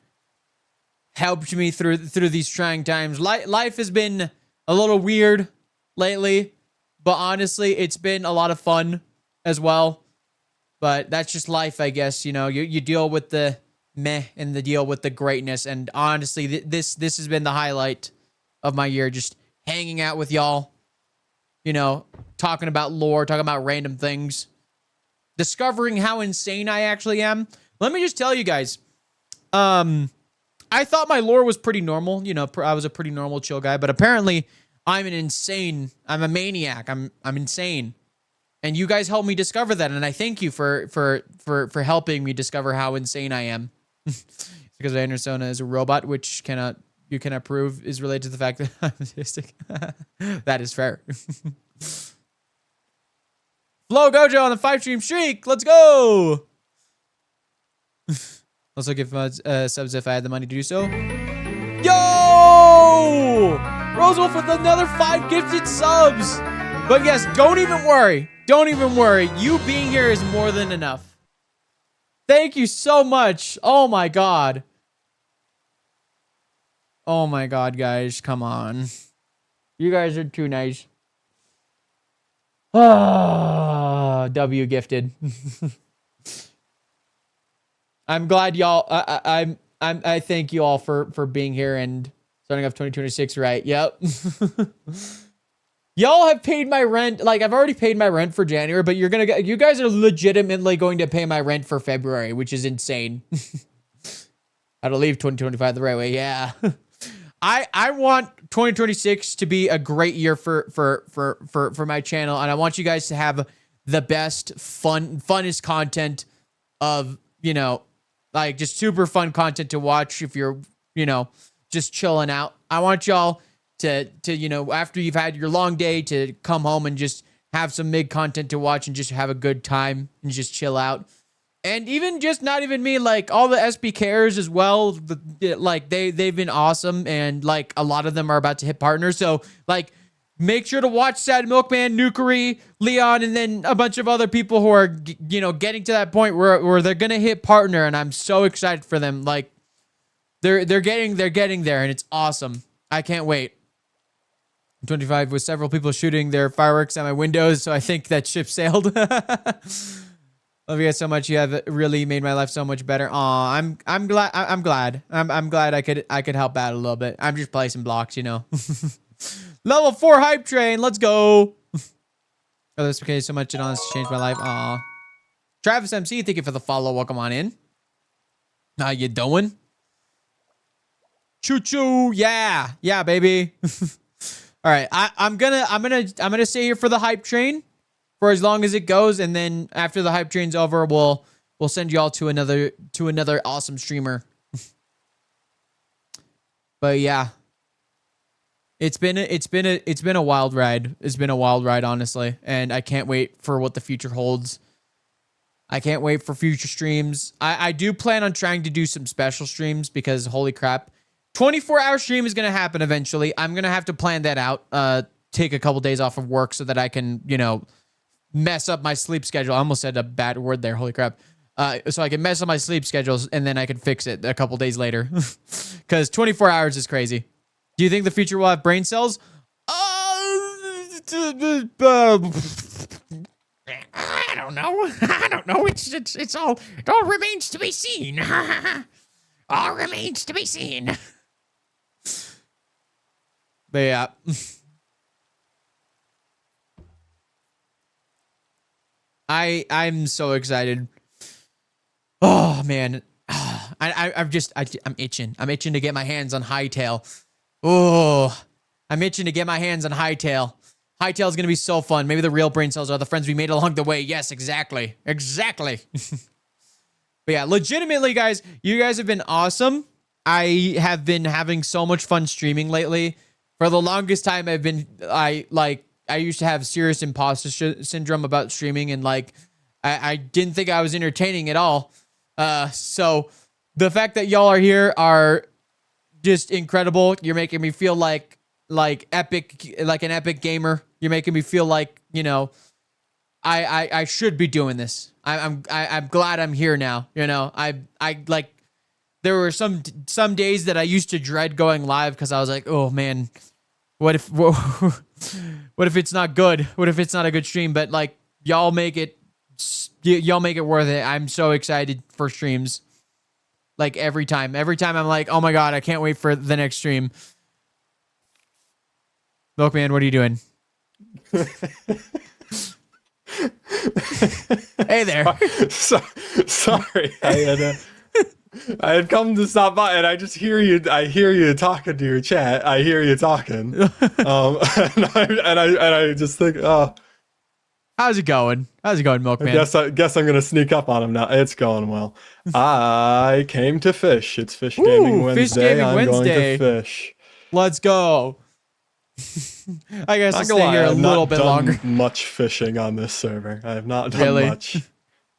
helped me through these trying times. Life has been a little weird lately, but honestly, it's been a lot of fun as well. But that's just life, I guess. You know, you deal with the meh and the deal with the greatness. And honestly, this has been the highlight of my year. Just hanging out with y'all. You know, talking about lore, talking about random things, discovering how insane I actually am. Let me just tell you guys. I thought my lore was pretty normal. You know, I was a pretty normal, chill guy, but apparently I'm a maniac. I'm insane. And you guys helped me discover that, and I thank you for helping me discover how insane I am. Because Andersona is a robot, which you cannot prove is related to the fact that I'm autistic. That is fair. Flow Gojo on the 5-stream streak. Let's go. Also give subs if I had the money to do so. Yo! Rosewolf with another 5 gifted subs. But yes, don't even worry. Don't even worry. You being here is more than enough. Thank you so much. Oh my god. Oh my god, guys. Come on. You guys are too nice. Ah, W gifted. I'm glad y'all. I thank you all for being here and starting off 2026 right. Yep. Y'all have paid my rent. Like I've already paid my rent for January, but you guys are legitimately going to pay my rent for February, which is insane. How to leave 2025 the right way. Yeah. I want 2026 to be a great year for my channel, and I want you guys to have the best funnest content of, you know, like just super fun content to watch if you're, you know, just chilling out. I want y'all to you know, after you've had your long day, to come home and just have some mid content to watch and just have a good time and just chill out. And even just not even me, like all the SBKers as well, like they've been awesome, and like a lot of them are about to hit partners. So like make sure to watch Sad Milkman, Nukery, Leon, and then a bunch of other people who are, you know, getting to that point where they're gonna hit partner, and I'm so excited for them. Like they're getting there, and it's awesome. I can't wait. 25 with several people shooting their fireworks at my windows, so I think that ship sailed. Love you guys so much. You have really made my life so much better. Aw, I'm glad. I'm glad I could help out a little bit. I'm just placing blocks, you know. Level 4 hype train. Let's go. Oh, that's okay. So much it honestly changed my life. Aw. Travis MC, thank you for the follow. Welcome on in. How you doing? Choo choo. Yeah. Yeah, baby. All right. I'm gonna stay here for the hype train for as long as it goes, and then after the hype train's over, we'll send you all to another awesome streamer. But yeah. It's been a wild ride. It's been a wild ride, honestly, and I can't wait for what the future holds. I can't wait for future streams. I do plan on trying to do some special streams because holy crap, 24-hour stream is gonna happen eventually. I'm gonna have to plan that out. Take a couple days off of work so that I can, you know, mess up my sleep schedule. I almost said a bad word there. Holy crap. So I can mess up my sleep schedules and then I can fix it a couple days later. Because 24 hours is crazy. Do you think the future will have brain cells? I don't know. I don't know. It all remains to be seen. All remains to be seen. But yeah. I'm so excited. Oh man. I'm itching. I'm itching to get my hands on Hytail. Oh, I'm itching to get my hands on Hytail. Hytail is going to be so fun. Maybe the real brain cells are the friends we made along the way. Yes, exactly. Exactly. But yeah, legitimately, guys, you guys have been awesome. I have been having so much fun streaming lately. For the longest time, I used to have serious imposter syndrome about streaming, and like, I didn't think I was entertaining at all. So the fact that y'all are here are just incredible. You're making me feel like an epic gamer. You're making me feel like, you know, I should be doing this. I'm glad I'm here now. You know, I like, there were some days that I used to dread going live because I was like, oh man, what if it's not good? What if it's not a good stream? But like, y'all make it worth it. I'm so excited for streams. Like every time I'm like, oh my God, I can't wait for the next stream. Milkman, what are you doing? Hey there. Sorry. I had come to stop by, and I just hear you. I hear you talking to your chat. I hear you talking. And I just think, oh, how's it going? How's it going, Milkman? I guess I'm gonna sneak up on him now. It's going well. I came to fish. It's Fish Gaming Wednesday. Fish Gaming Wednesday. I'm going to fish. Let's go. I guess I'll stay here a little bit longer. Much fishing on this server. I have not done much.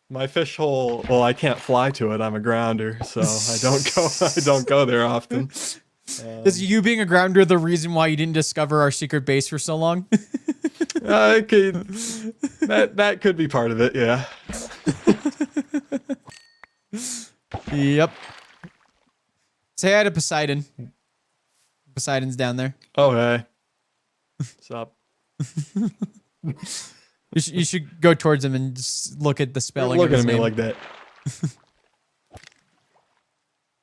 My fish hole, well, I can't fly to it. I'm a grounder, so I don't go there often. Is you being a grounder the reason why you didn't discover our secret base for so long? That could be part of it, yeah. Yep. Say hi to Poseidon. Poseidon's down there. Oh, hey. What's up? You should go towards him and just look at the spelling of Looking his at me name. like that.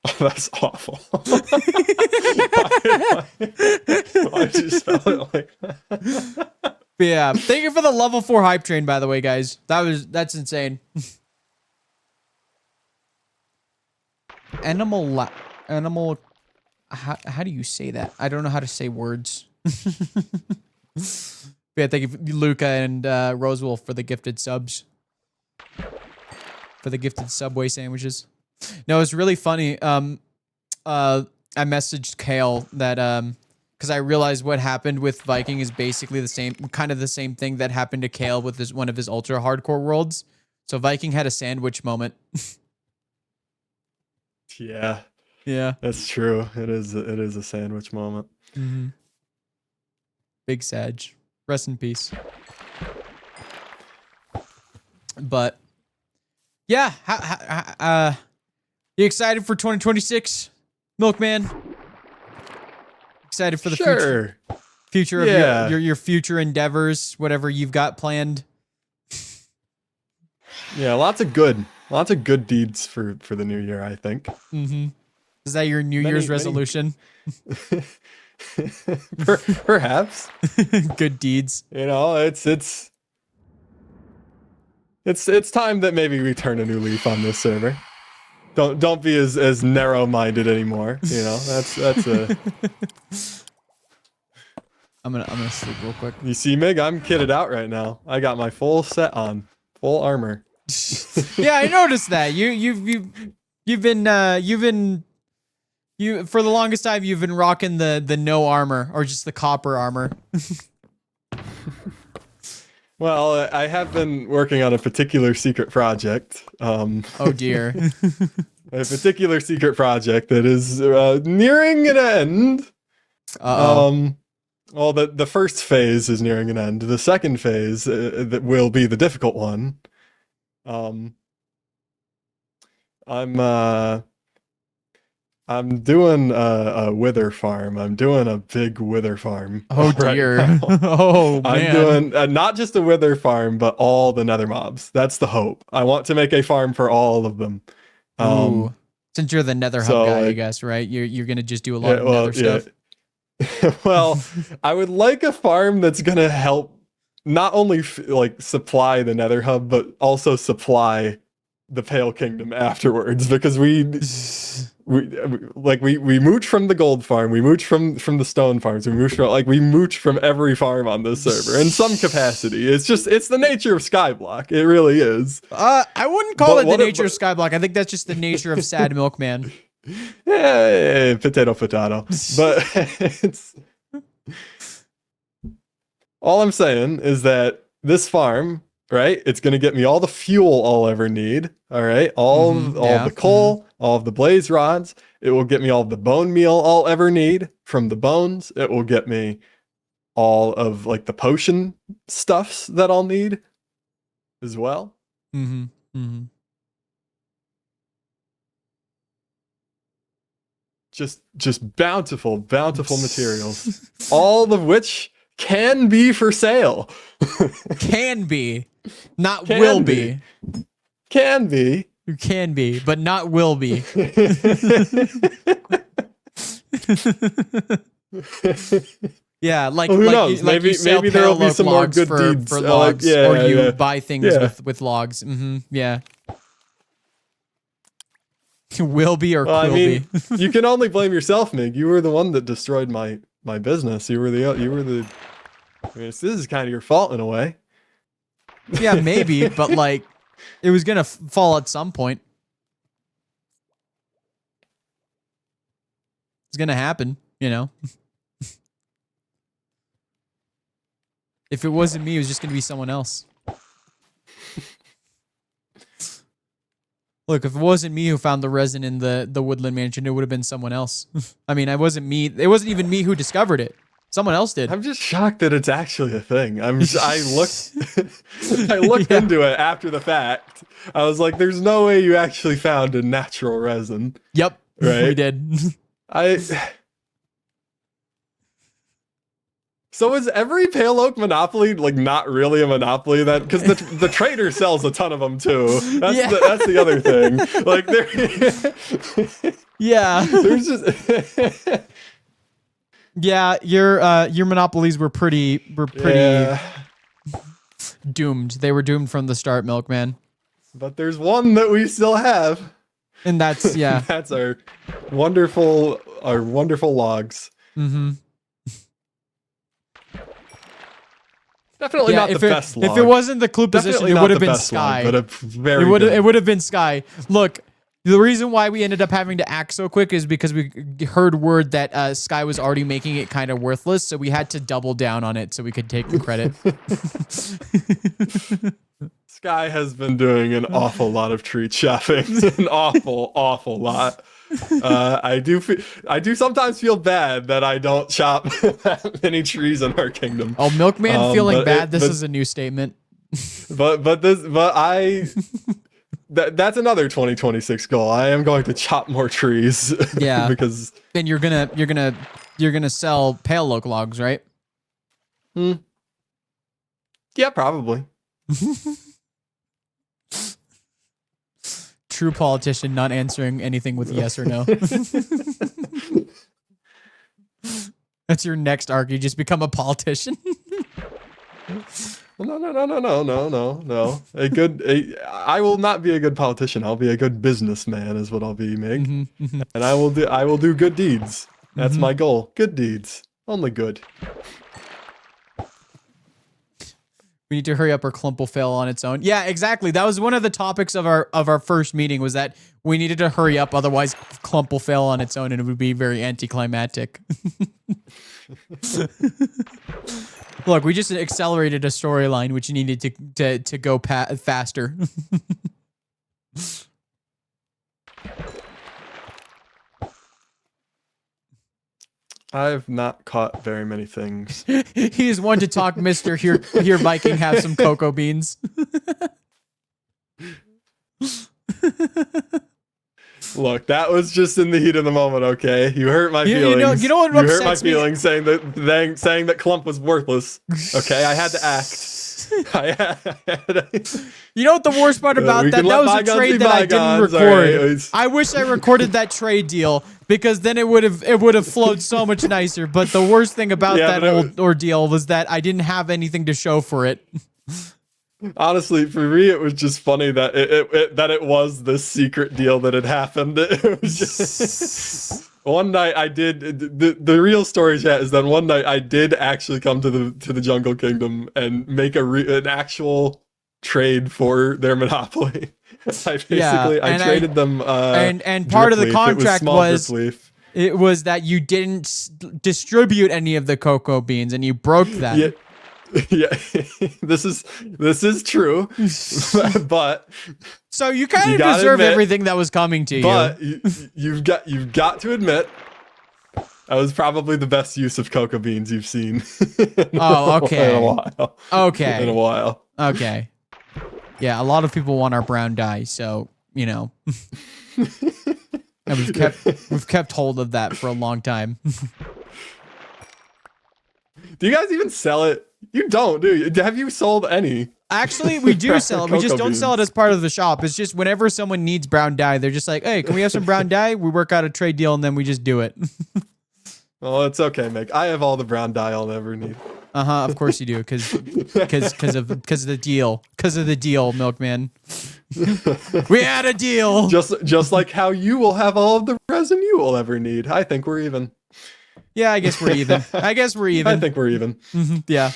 Oh, that's awful. Why'd you spell it like that? But yeah, thank you for the level 4 hype train, by the way, guys. That's insane. Animal. How do you say that? I don't know how to say words. Yeah, thank you, Luca and Rosewolf, for the gifted subs. For the gifted Subway sandwiches. No, it's really funny. I messaged Kale that because I realized what happened with Viking is basically the same, kind of the same thing that happened to Kale with one of his ultra hardcore worlds. So Viking had a sandwich moment. Yeah. Yeah. That's true. It is a sandwich moment. Mm-hmm. Big Sag. Rest in peace. But yeah, you excited for 2026, Milkman? Excited for the future of your future endeavors, whatever you've got planned. Yeah, lots of good deeds for the new year, I think. Mm-hmm. Is that your New Year's resolution? Perhaps. Good deeds. You know, it's time that maybe we turn a new leaf on this server. Don't be as narrow-minded anymore. You know, that's a. I'm gonna sleep real quick. You see, Mig, I'm kitted out right now. I got my full set on, full armor. Yeah, I noticed that. You've been for the longest time you've been rocking the no armor or just the copper armor. Well, I have been working on a particular secret project. Oh dear. A particular secret project that is nearing an end. Uh-oh. Well, the first phase is nearing an end. The second phase that will be the difficult one. I'm doing a wither farm. I'm doing a big wither farm. Oh dear. Right. Oh man. I'm doing not just a wither farm, but all the nether mobs. That's the hope. I want to make a farm for all of them. Ooh. Since you're the nether hub guy, I guess, right? You're gonna just do a lot of nether stuff. Well, I would like a farm that's gonna help not only like supply the nether hub, but also supply the Pale Kingdom afterwards, because we mooch from the gold farm, we mooch from the stone farms, we mooch from every farm on this server in some capacity. It's the nature of Skyblock. It really is. I wouldn't call it the nature of Skyblock. I think that's just the nature of Sad Milkman. Yeah, potato. But it's all I'm saying is that this farm, right? It's gonna get me all the fuel I'll ever need. All right, all the coal, all of the blaze rods. It will get me all the bone meal I'll ever need from the bones. It will get me all of like the potion stuffs that I'll need as well. Mm-hmm. Mm-hmm. Just bountiful materials, all of which can be for sale. Can be, not will be. Can be. You can be, but not will be. Yeah, like, well, who knows? Maybe there will be some more good deeds for logs, or you buy things with logs. Mm-hmm. Yeah. Will be or will be. You can only blame yourself, Mig. You were the one that destroyed my business. You were the. I mean, this is kind of your fault in a way. Yeah, maybe, but like, it was gonna fall at some point. It's gonna happen, you know. If it wasn't me, it was just gonna be someone else. Look, if it wasn't me who found the resin in the woodland mansion, it would have been someone else. I mean, it wasn't me. It wasn't even me who discovered it. Someone else did. I'm just shocked that it's actually a thing. I looked into it after the fact. I was like, there's no way you actually found a natural resin. Yep. Right? We did. So is every pale oak monopoly like not really a monopoly then? Because the trader sells a ton of them too. That's the other thing. Like Yeah. there's just Yeah, your monopolies were pretty doomed. They were doomed from the start, Milkman. But there's one that we still have. And that's That's our wonderful logs. Mm-hmm. Definitely not the best log. If it wasn't the clue position, it would have been Sky. Log, but it would have been Sky. Look, the reason why we ended up having to act so quick is because we heard word that Sky was already making it kind of worthless, so we had to double down on it so we could take the credit. Sky has been doing an awful lot of tree chopping. An awful lot. I do sometimes feel bad that I don't chop that many trees in our kingdom. Oh, Milkman feeling bad. This is a new statement. That's another 2026 goal. I am going to chop more trees. Yeah. Because then you're gonna sell pale oak logs, right? Yeah, probably. True politician, not answering anything with yes or no. That's your next arc. You just become a politician. No. I will not be a good politician. I'll be a good businessman, is what I'll be, Meg. And I will do good deeds. That's my goal. Good deeds. Only good. We need to hurry up or Clump will fail on its own. Yeah, exactly. That was one of the topics of our first meeting, was that we needed to hurry up, otherwise Clump will fail on its own and it would be very anticlimactic. Look, we just accelerated a storyline which needed to go faster. I've not caught very many things. He's one to talk, Mr. Here Viking, have some cocoa beans. Look, that was just in the heat of the moment, okay? You hurt my feelings. You know what upsets hurt my feelings saying that Clump was worthless. Okay, I had to act. You know what the worst part about that? That was a trade that I didn't record. Right. I wish I recorded that trade deal, because then it would have flowed so much nicer. But the worst thing about that whole ordeal was that I didn't have anything to show for it. Honestly, for me, it was just funny that it was this secret deal that had happened. It was just one night I did the real story, chat, is that one night I did actually come to the Jungle Kingdom and make an actual trade for their monopoly. I traded them. And part of the contract was that you didn't distribute any of the cocoa beans and you broke them. Yeah. Yeah, this is true, but so you kind of deserve everything that was coming to you. But you've got to admit, that was probably the best use of cocoa beans you've seen. Oh, okay. In a while. Okay. In a while. Okay. Yeah, a lot of people want our brown dye, so you know, and we've kept hold of that for a long time. Do you guys even sell it? You don't, do you? Have you sold any? Actually, we do sell it. We just don't sell it as part of the shop. It's just whenever someone needs brown dye, they're just like, hey, can we have some brown dye? We work out a trade deal, and then we just do it. Well, it's okay, Mick. I have all the brown dye I'll ever need. Of course you do, because of the deal. Because of the deal, Milkman. We had a deal. Just like how you will have all of the resin you will ever need. I think we're even. Yeah, I guess we're even. I think we're even. Yeah.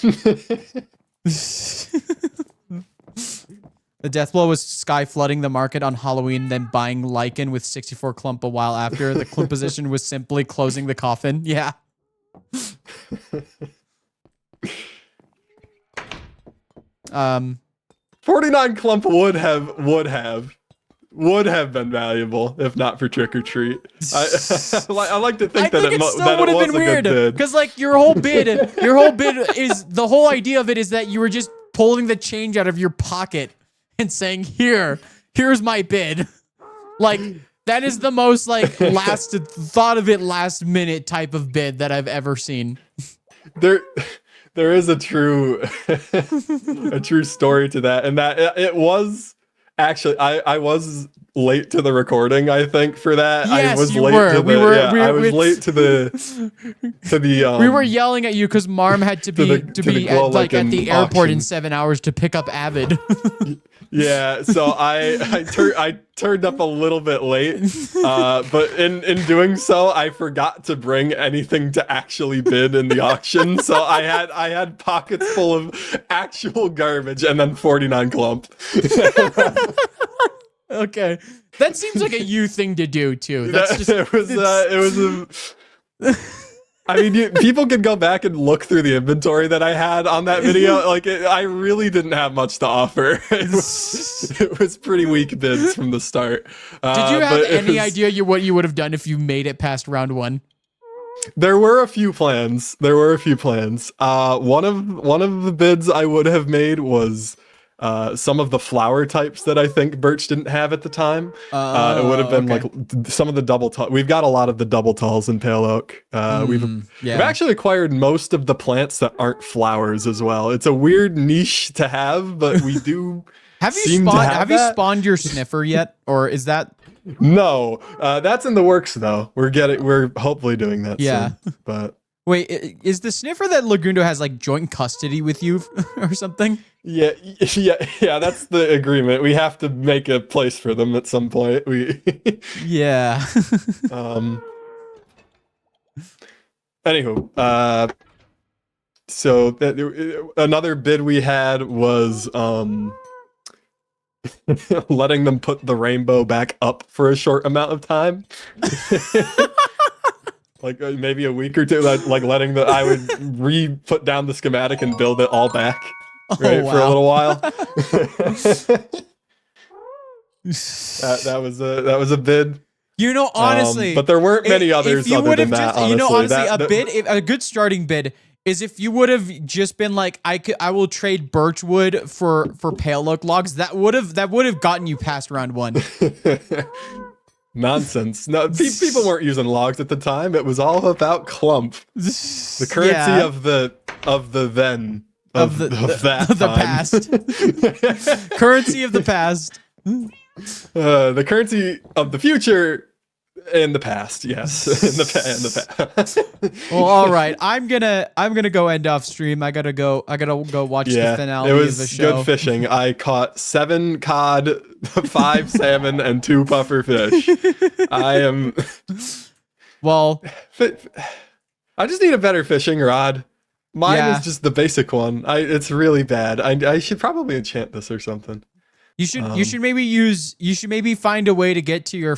The death blow was Sky flooding the market on Halloween, then buying lichen with 64 clump a while after. The clump position was simply closing the coffin. Yeah. 49 clump would have been valuable if not for trick or treat. I like to think that it still would have been weird, because like your whole bid is the whole idea of it is that you were just pulling the change out of your pocket and saying, here's my bid. Like that is the most like thought of it last minute type of bid that I've ever seen. there is a true a true story to that, and that it was actually I was late to the recording. I think for that I Yes, was you late were. to the I was late to the we were yelling at you because Marm had to be glow at the airport in auction. 7 hours to pick up Avid. Yeah, so I turned up a little bit late, but in doing so, I forgot to bring anything to actually bid in the auction. So I had pockets full of actual garbage and then 49 clump. Okay, that seems like a you thing to do too. That's just it was I mean, people could go back and look through the inventory that I had on that video. Like, I really didn't have much to offer. It was pretty weak bids from the start. Did you have any idea what you would have done if you made it past round 1? There were a few plans. One of the bids I would have made was some of the flower types that I think Birch didn't have at the time. It would have been like some of the double tall. We've got a lot of the double talls in Pale Oak. We've actually acquired most of the plants that aren't flowers as well. It's a weird niche to have, but we do. Have you spawned your sniffer yet, or is that? No, that's in the works though. We're hopefully doing that soon. But wait, is the sniffer that Lagundo has like joint custody with you or something? Yeah. That's the agreement. We have to make a place for them at some point. Yeah. Anywho, so another bid we had was letting them put the rainbow back up for a short amount of time. Like maybe a week or two, like letting I would put down the schematic and build it all back, right, for a little while. that was a bid. You know, honestly, but there weren't many others other than that. Honestly, you know, honestly, a good starting bid is if you would have just been like, I will trade birchwood for Pale Oak logs. That would have gotten you past round 1. Nonsense. No, people weren't using logs at the time. It was all about clump. The currency of the past. Currency of the past. The currency of the future in the past. Yes, in the past. Well, all right. I'm gonna go end off stream. I gotta go watch the finale of the show. It was good fishing. I caught 7 cod, 5 salmon, and 2 puffer fish. I am. Well, I just need a better fishing rod. Mine is just the basic one. It's really bad. I should probably enchant this or something. You should maybe find a way to get to your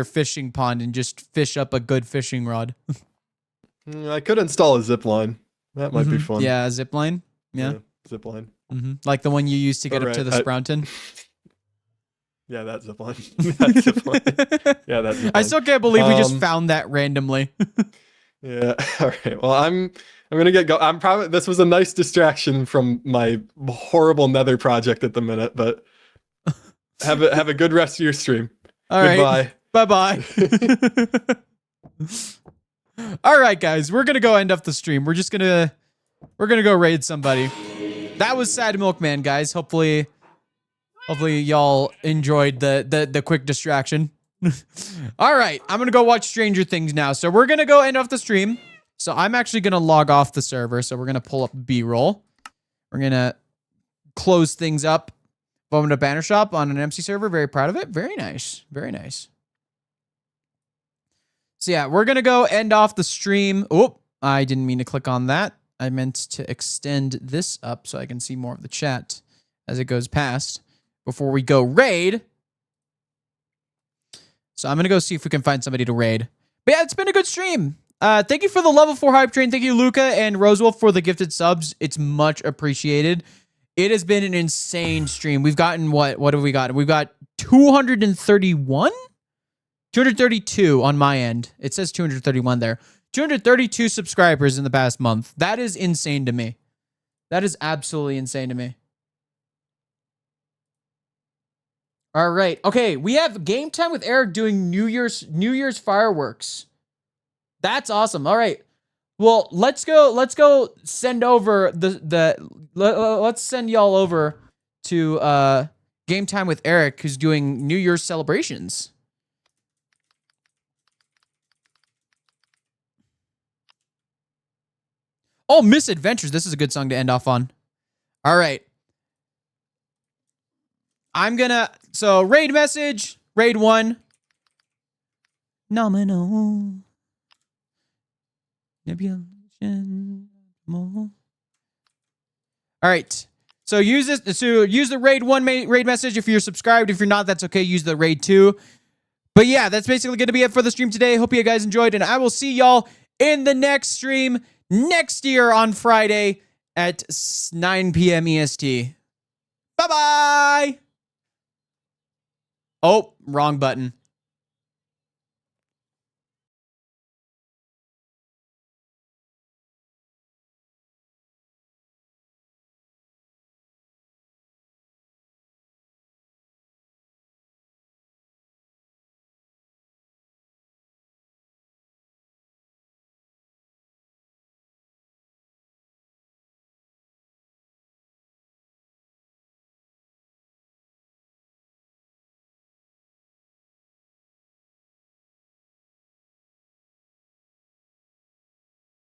fishing pond and just fish up a good fishing rod. I could install a zip line. That might be fun. Yeah, a zip line. Yeah, zip line. Like the one you used to get up to the Sprounton. Yeah, that zip line. That zip line. Yeah, that zip line. I still can't believe we just found that randomly. Yeah. All right. Well, I'm gonna get go. This was a nice distraction from my horrible Nether project at the minute, but have a good rest of your stream. All right. Bye. All right, guys, we're gonna go end up the stream. We're gonna go raid somebody. That was Sad Milkman, guys. Hopefully y'all enjoyed the quick distraction. All right, I'm gonna go watch Stranger Things now. So we're gonna go end off the stream. So I'm actually gonna log off the server. So we're gonna pull up B-roll. We're gonna close things up. Welcome to Banner Shop on an MC server. Very proud of it. Very nice. Very nice. So yeah, we're gonna go end off the stream. Oh, I didn't mean to click on that. I meant to extend this up so I can see more of the chat as it goes past before we go raid. So I'm going to go see if we can find somebody to raid. But yeah, it's been a good stream. Thank you for the level 4 hype train. Thank you, Luca and Rosewolf, for the gifted subs. It's much appreciated. It has been an insane stream. We've gotten what have we gotten? We've got 231? 232 on my end. It says 231 there. 232 subscribers in the past month. That is insane to me. That is absolutely insane to me. All right. Okay, we have game time with Eric doing New Year's fireworks. That's awesome. All right. Well, let's go send over let's send y'all over to Game Time with Eric, who's doing New Year's celebrations. Oh, Misadventures. This is a good song to end off on. All right. So raid message, raid 1. Nominal. Nebulation. All right. So use this. So use the raid 1 raid message if you're subscribed. If you're not, that's okay. Use the raid 2. But yeah, that's basically going to be it for the stream today. Hope you guys enjoyed, and I will see y'all in the next stream next year on Friday at 9 p.m. EST. Bye-bye. Oh, wrong button.